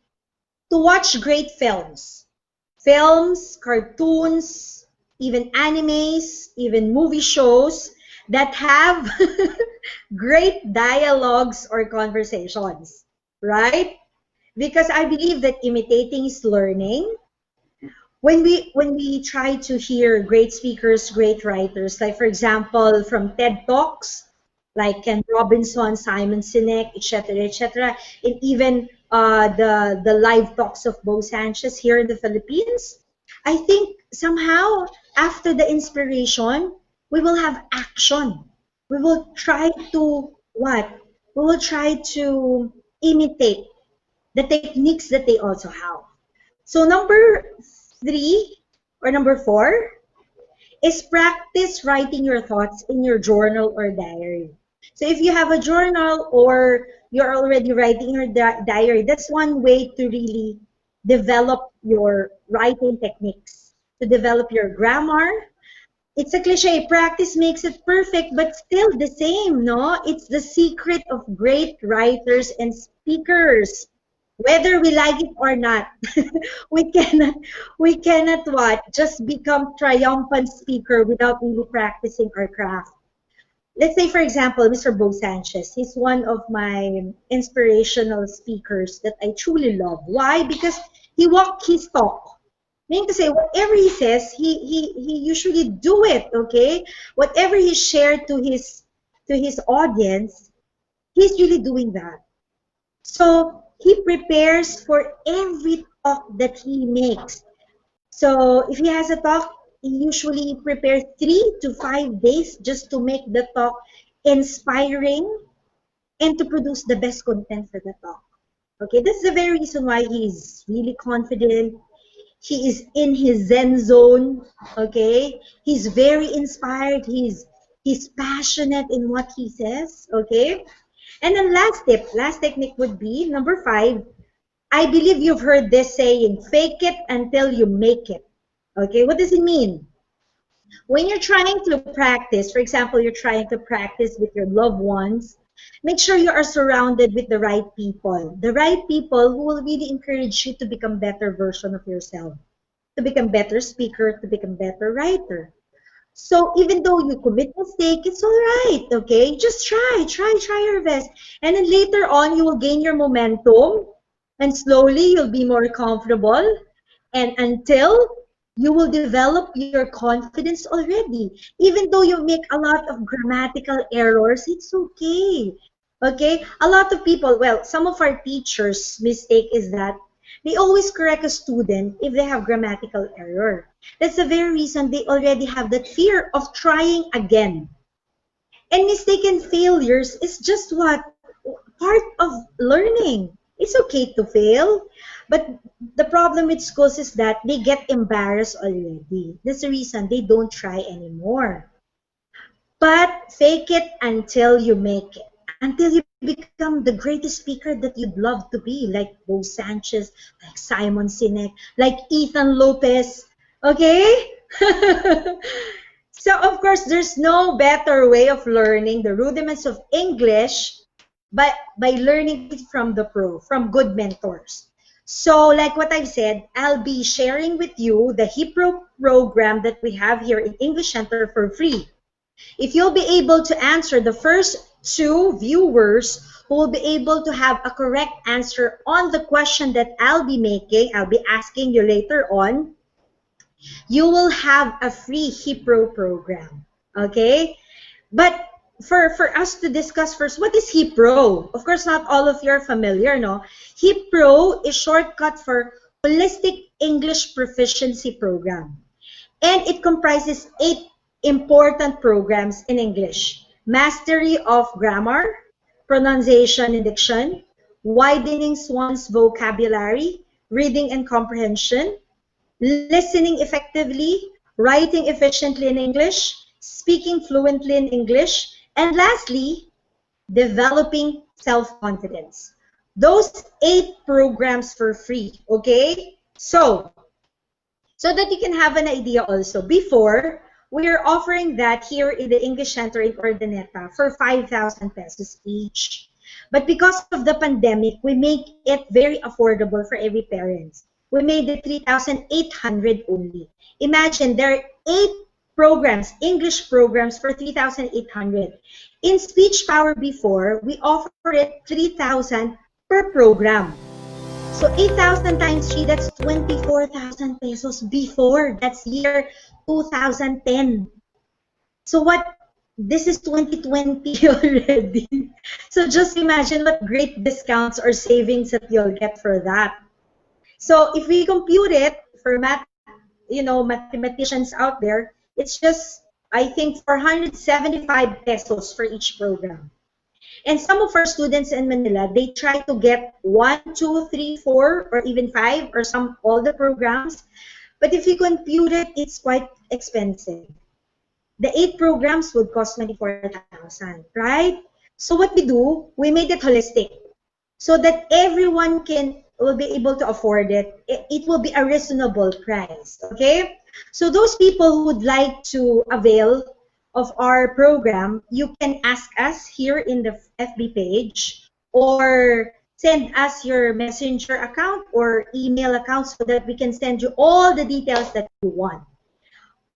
to watch great films, cartoons, even animes, even movie shows that have great dialogues or conversations, right? Because I believe that imitating is learning. When we try to hear great speakers, great writers, like for example from TED Talks, like Ken Robinson, Simon Sinek, etc., and even the live talks of Bo Sanchez here in the Philippines, I think somehow after the inspiration, we will have action. We will try to what? We will try to imitate the techniques that they also have. So number three or number four is practice writing your thoughts in your journal or diary. So if you have a journal or you're already writing your diary, that's one way to really develop your writing techniques, to develop your grammar. It's a cliche, practice makes it perfect, but still the same, no? It's the secret of great writers and speakers. Whether we like it or not, we cannot we cannot what? Just become triumphant speaker without really practicing our craft. Let's say, for example, Mr. Bo Sanchez. He's one of my inspirational speakers that I truly love. Why? Because he walk his talk. Meaning to say, whatever he says, he usually do it. Okay, whatever he shared to his audience, he's really doing that. So he prepares for every talk that he makes. So if he has a talk, he usually prepares 3 to 5 days just to make the talk inspiring and to produce the best content for the talk. Okay, that's the very reason why he's really confident. He is in his zen zone. Okay, he's very inspired. He's passionate in what he says. Okay, and then last tip, last technique would be number five. I believe you've heard this saying, fake it until you make it. Okay, what does it mean? When you're trying to practice, for example, you're trying to practice with your loved ones, make sure you are surrounded with the right people. The right people who will really encourage you to become better version of yourself, to become better speaker, to become better writer. So even though you commit mistake, it's all right, okay? Just try your best. And then later on, you will gain your momentum and slowly you'll be more comfortable and until you will develop your confidence already. Even though you make a lot of grammatical errors, it's okay. Okay? A lot of people, well, some of our teachers' mistake is that they always correct a student if they have grammatical error. That's the very reason they already have that fear of trying again. And mistaken failures is just what? Part of learning. It's okay to fail, but the problem with schools is that they get embarrassed already. That's the reason they don't try anymore. But fake it until you make it. Until you become the greatest speaker that you'd love to be, like Bo Sanchez, like Simon Sinek, like Ethan Lopez. Okay? So, of course, there's no better way of learning the rudiments of English by learning it from the pro, from good mentors. So, like what I've said, I'll be sharing with you the HIPRO program that we have here in English Center for free. If you'll be able to answer the first two viewers who will be able to have a correct answer on the question that I'll be making, I'll be asking you later on, you will have a free HIPRO program. Okay? But for us to discuss first, what is HIPRO? Of course, not all of you are familiar, no? HIPRO is shortcut for Holistic English Proficiency Program. And it comprises 8 important programs in English. Mastery of grammar, pronunciation and diction, widening one's vocabulary, reading and comprehension, listening effectively, writing efficiently in English, speaking fluently in English, and lastly, developing self-confidence. Those 8 programs for free, okay? So that you can have an idea also. Before, we are offering that here in the English Center in Ordaneta for 5,000 pesos each. But because of the pandemic, we make it very affordable for every parent. We made it 3,800 only. Imagine, there are 8 programs, English programs for 3,800. In Speech Power before, we offer it 3,000 per program. So 8,000 times 3, that's 24,000 pesos before. That's year 2010. So what? This is 2020 already. So just imagine what great discounts or savings that you'll get for that. So if we compute it for mathematicians out there, it's just, I think, 475 pesos for each program. And some of our students in Manila, they try to get one, two, three, four, or even five, or some all the programs. But if you compute it, it's quite expensive. The 8 programs would cost 24,000, right? So what we do, we made it holistic so that everyone can will be able to afford it. It will be a reasonable price, okay? So those people who would like to avail of our program, you can ask us here in the FB page or send us your messenger account or email account so that we can send you all the details that you want.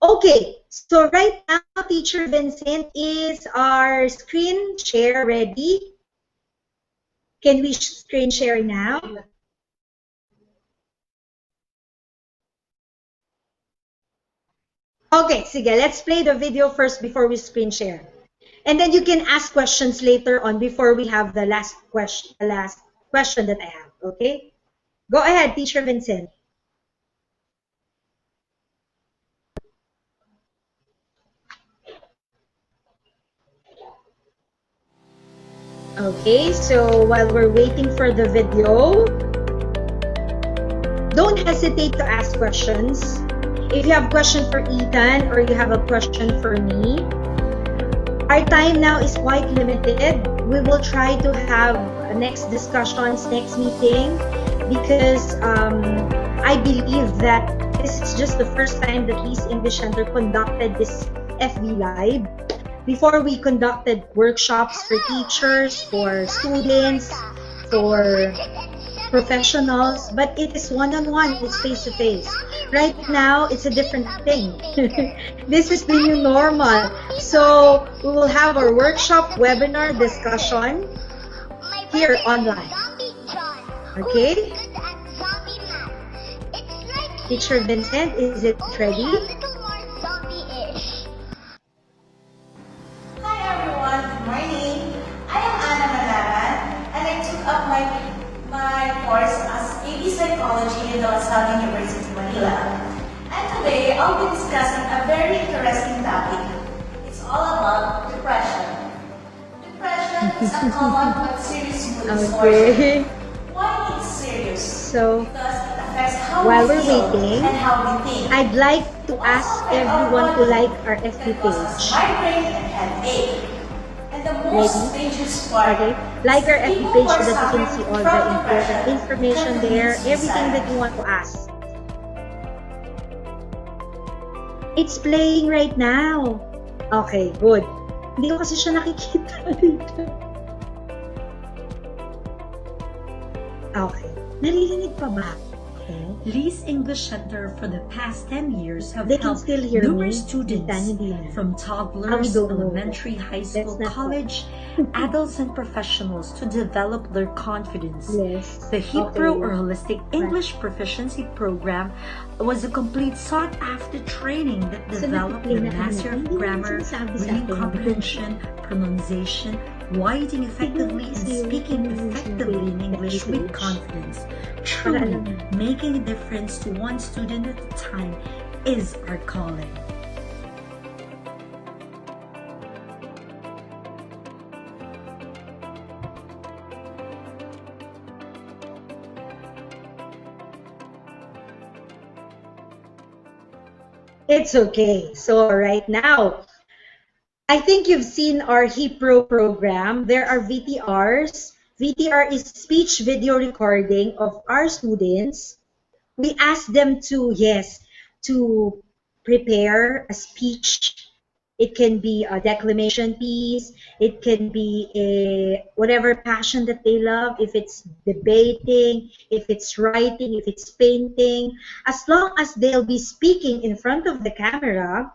Okay, so right now, Teacher Vincent, is our screen share ready? Can we screen share now? Okay, sige, let's play the video first before we screen share. And then you can ask questions later on before we have the last question that I have, okay? Go ahead, Teacher Vincent. Okay, so while we're waiting for the video, don't hesitate to ask questions. If you have a question for Ethan or you have a question for me, our time now is quite limited. We will try to have next discussions, next meeting, because I believe that this is just the first time that Lee's English Center conducted this FB Live. Before we conducted workshops for teachers, for students, for professionals, but it is one-on-one, it's face-to-face. Right now, it's a different thing. This is the new normal. So we will have our workshop, webinar, discussion here online. Okay? Teacher Vincent, is it ready? Hi everyone, good morning. I am Anna Malaran and I took up my course as AB Psychology in the LaSalle University, Manila. And today I'll be discussing a very interesting topic. It's all about depression. Depression is a common but serious mood disorder. Okay. Why it's serious? So, Because it affects how while we we're feel waiting, and how we think. I'd like to ask everyone to like our FB That causes page. migraine and headache. And the Ready? most dangerous part Okay, like our FB people page who are so that you can see suffering all from the important depression information can there, commit everything that suicide. you want to ask. It's playing right now. Okay, good. Hindi ko kasi siya nakikita. Okay. Naririnig pa ba? Okay. Lee's English Center for the past 10 years have They can helped still hear numerous me. students Hindi na. from We toddlers, don't know. elementary, high school, not college, adults and professionals to develop their confidence. Yes. The HEPRO Okay. or Holistic English Proficiency Program was a complete sought-after training that So, developed nakiplay the na kami. mastery of Hindi naman grammar, sinasabi sa reading akin. comprehension, pronunciation, writing effectively, and kasi speaking yung effectively in English with page. confidence. Para Truly, alam mo. making a difference to one student at a time is our calling. It's okay. So right now, I think you've seen our HEPRO program. There are VTRs. VTR is speech video recording of our students. We ask them to, yes, to prepare a speech. It can be a declamation piece. It can be a whatever passion that they love. If it's debating, if it's writing, if it's painting, as long as they'll be speaking in front of the camera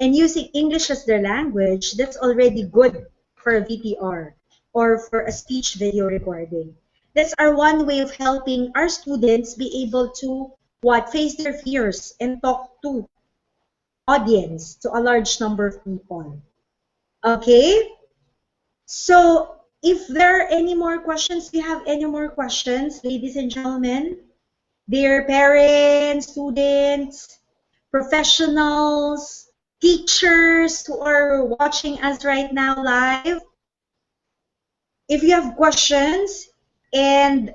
and using English as their language, that's already good for a VTR or for a speech video recording. That's our one way of helping our students be able to what face their fears and talk to audience, to a large number of people. Okay? So if there are any more questions, do you have any more questions, ladies and gentlemen? Dear parents, students, professionals, teachers who are watching us right now live? If you have questions and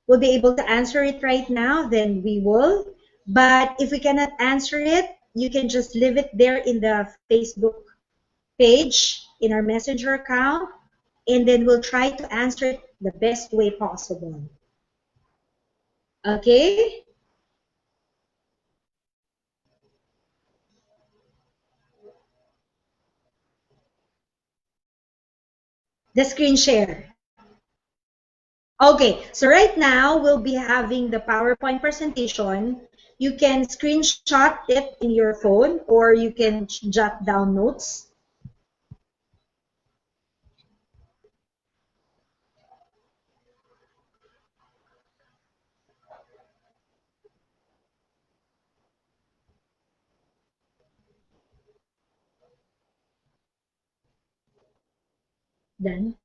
we'll be able to answer it right now, then we will. But if we cannot answer it, you can just leave it there in the Facebook page in our messenger account, and then we'll try to answer it the best way possible. Okay? The screen share. Okay, so right now we'll be having the PowerPoint presentation. You can screenshot it in your phone or you can jot down notes. Then,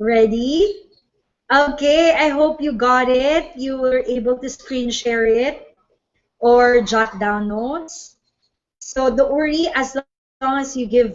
ready? Okay, I hope you got it. You were able to screen share it or jot down notes. So don't worry, as long as you give.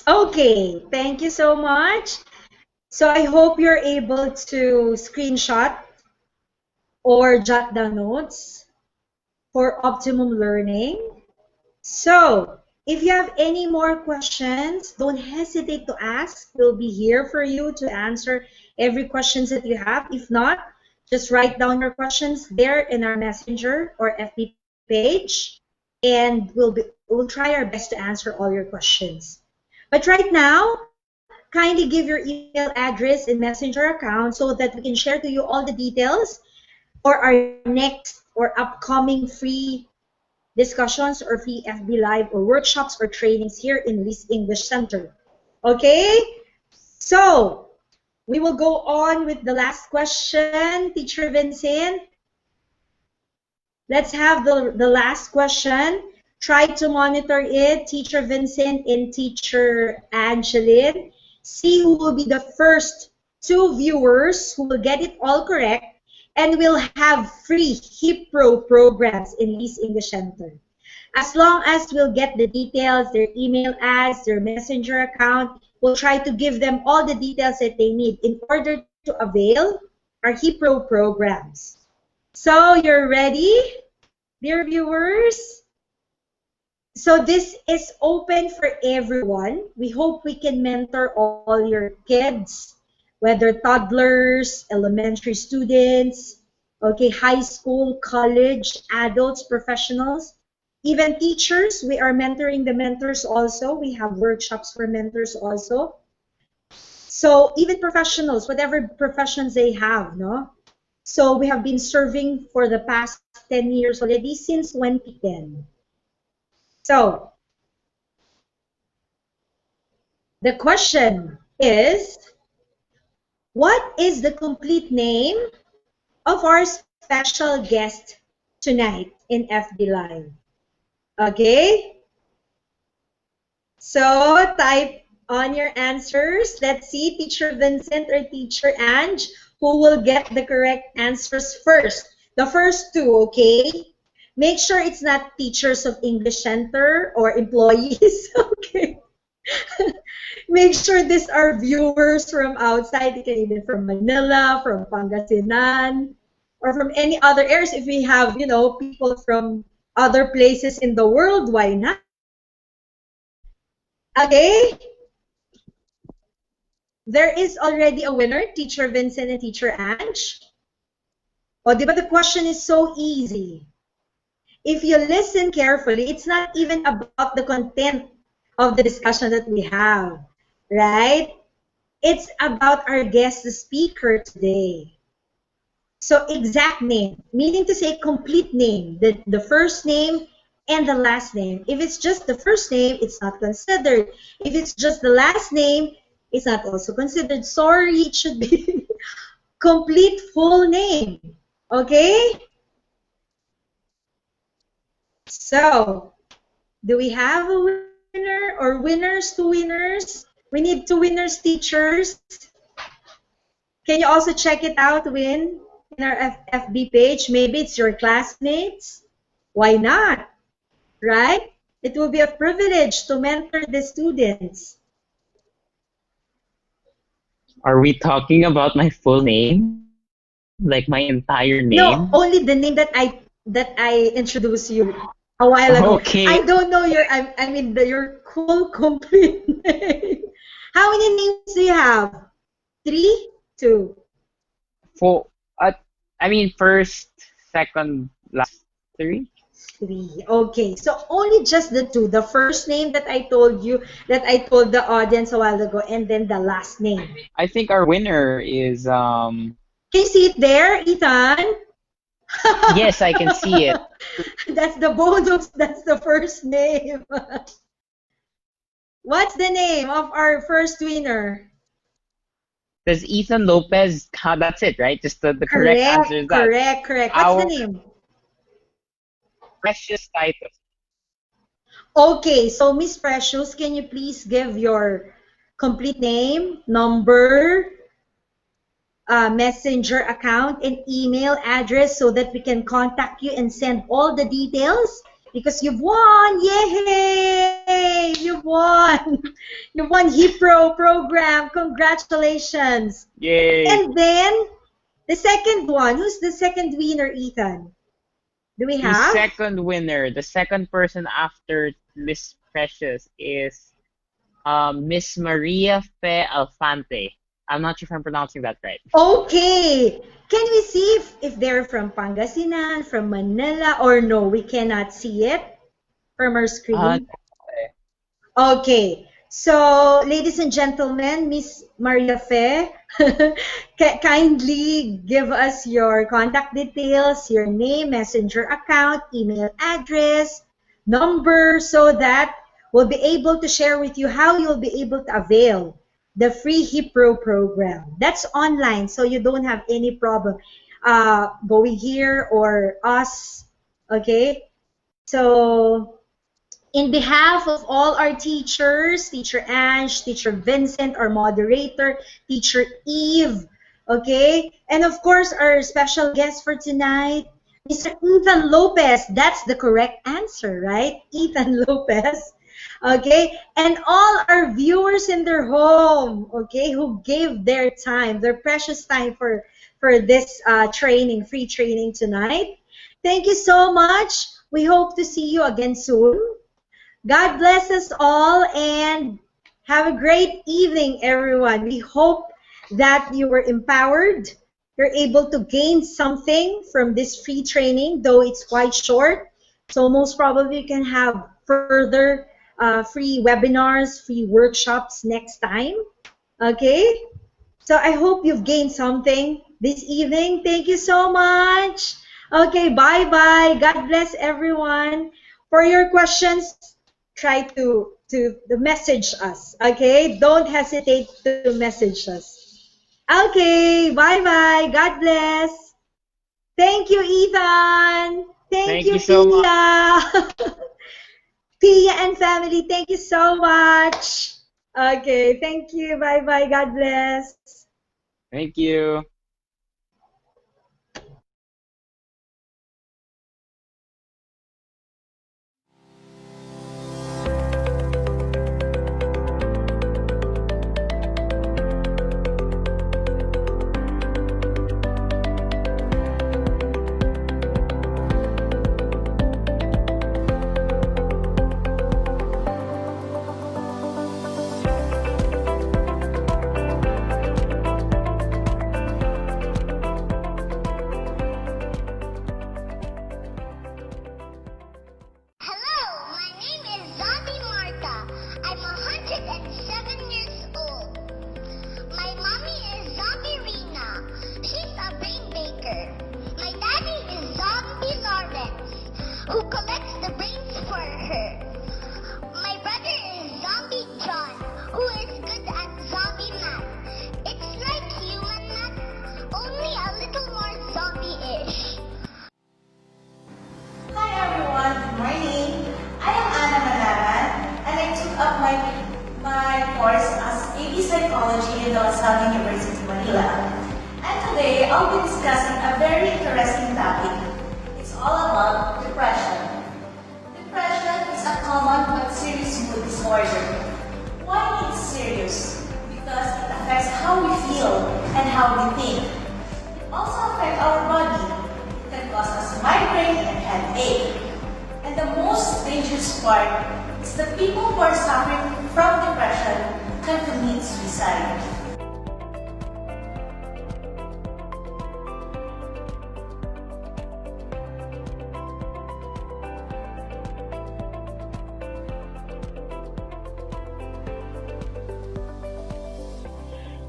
Okay, thank you so much. So I hope you're able to screenshot or jot down notes for optimum learning. So if you have any more questions, don't hesitate to ask. We'll be here for you to answer every questions that you have. If not, just write down your questions there in our messenger or FB page, and we'll try our best to answer all your questions. But right now, kindly give your email address and messenger account so that we can share to you all the details for our next or upcoming free discussions or free FB Live or workshops or trainings here in Lee's English Center. Okay? So, we will go on with the last question, Teacher Vincent. Let's have the last question. Try to monitor it, Teacher Vincent and Teacher Angeline. See who will be the first two viewers who will get it all correct, and we'll have free HIP Pro programs in Lee's English Center. As long as we'll get the details, their email ads, their messenger account, we'll try to give them all the details that they need in order to avail our HIP Pro programs. So you're ready, dear viewers? So this is open for everyone. We hope we can mentor all your kids, whether toddlers, elementary students, okay, high school, college, adults, professionals, even teachers. We are mentoring the mentors also. We have workshops for mentors also. So even professionals, whatever professions they have, no? So we have been serving for the past 10 years already, since 2010. So the question is, what is the complete name of our special guest tonight in FB Live? Okay? So type on your answers. Let's see, Teacher Vincent or Teacher Ange, who will get the correct answers first. The first two, okay? Make sure it's not teachers of English Center or employees, okay? Make sure these are viewers from outside. It can even from Manila, from Pangasinan, or from any other areas. If we have, people from other places in the world, why not? Okay, there is already a winner, Teacher Vincent and Teacher Ange. O, di ba the question is so easy? If you listen carefully, it's not even about the content of the discussion that we have, right? It's about our guest speaker today. So exact name, meaning to say complete name, the first name and the last name. If it's just the first name, it's not considered. If it's just the last name, it's not also considered. Sorry, it should be complete full name. Okay? So, do we have a winner or winners, two winners? We need two winners, teachers. Can you also check it out, Win, in our FB page? Maybe it's your classmates. Why not? Right? It will be a privilege to mentor the students. Are we talking about my full name? Like my entire No, name? only the name that I introduced you a while ago. Okay. I don't know your full complete name. How many names do you have? 3, 2. For first, second, last, three. 3. Okay, so only just the two. The first name that I told you, that I told the audience a while ago, and then the last name. I think our winner is Can you see it there, Ethan? yes, I can see it. That's the bonus. That's the first name. What's the name of our first winner? There's Ethan Lopez. That's it, right? Just the correct answer is that. Correct. What's Our the name? precious title. Okay, so Miss Precious, can you please give your complete name, number, messenger account, and email address so that we can contact you and send all the details? Because you've won! Yay! You've won! You've won HIPRO program. Congratulations! Yay! And then, the second one. Who's the second winner, Ethan? Do we The have? second winner, the second person after Miss Precious is Miss Maria Fe Alfante. I'm not sure if I'm pronouncing that right. Okay. Can we see if they're from Pangasinan, from Manila, or no, we cannot see it from our screen? Okay. So, ladies and gentlemen, Miss Maria Fe, kindly give us your contact details, your name, messenger account, email address, number, so that we'll be able to share with you how you'll be able to avail the free HIPRO program. That's online, so you don't have any problem going here or us, okay? So, in behalf of all our teachers, Teacher Ange, Teacher Vincent, our moderator, Teacher Eve, okay? And of course, our special guest for tonight, Mr. Ethan Lopez. That's the correct answer, right? Ethan Lopez. Okay, and all our viewers in their home, okay, who gave their time, their precious time for this training, free training tonight. Thank you so much. We hope to see you again soon. God bless us all and have a great evening, everyone. We hope that you were empowered. You're able to gain something from this free training, though it's quite short. So most probably you can have further free webinars, free workshops next time. Okay? So I hope you've gained something this evening. Thank you so much. Okay, bye-bye. God bless everyone. For your questions, try to message us. Okay? Don't hesitate to message us. Okay, bye-bye. God bless. Thank you, Ethan. Thank you, so much. Pia. Pia and family, thank you so much. Okay, thank you. Bye-bye. God bless. Thank you. migraine and headache. And the most dangerous part is the people who are suffering from depression can commit suicide.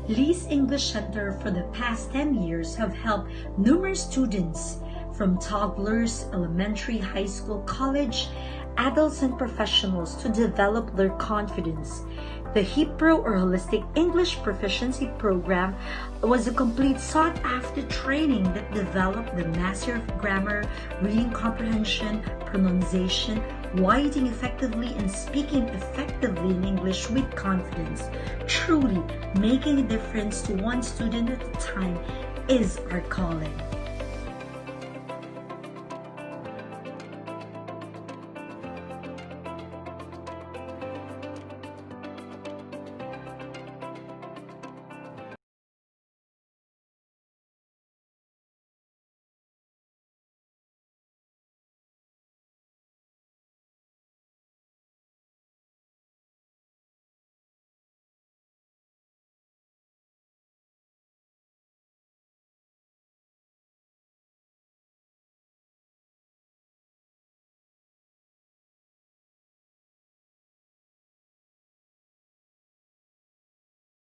Lee's English Center for the past 10 years have helped numerous students from toddlers, elementary, high school, college, adults, and professionals to develop their confidence. The HIPRO or Holistic English Proficiency Program was a complete sought-after training that developed the mastery of grammar, reading comprehension, pronunciation, writing effectively, and speaking effectively in English with confidence. Truly, making a difference to one student at a time is our calling.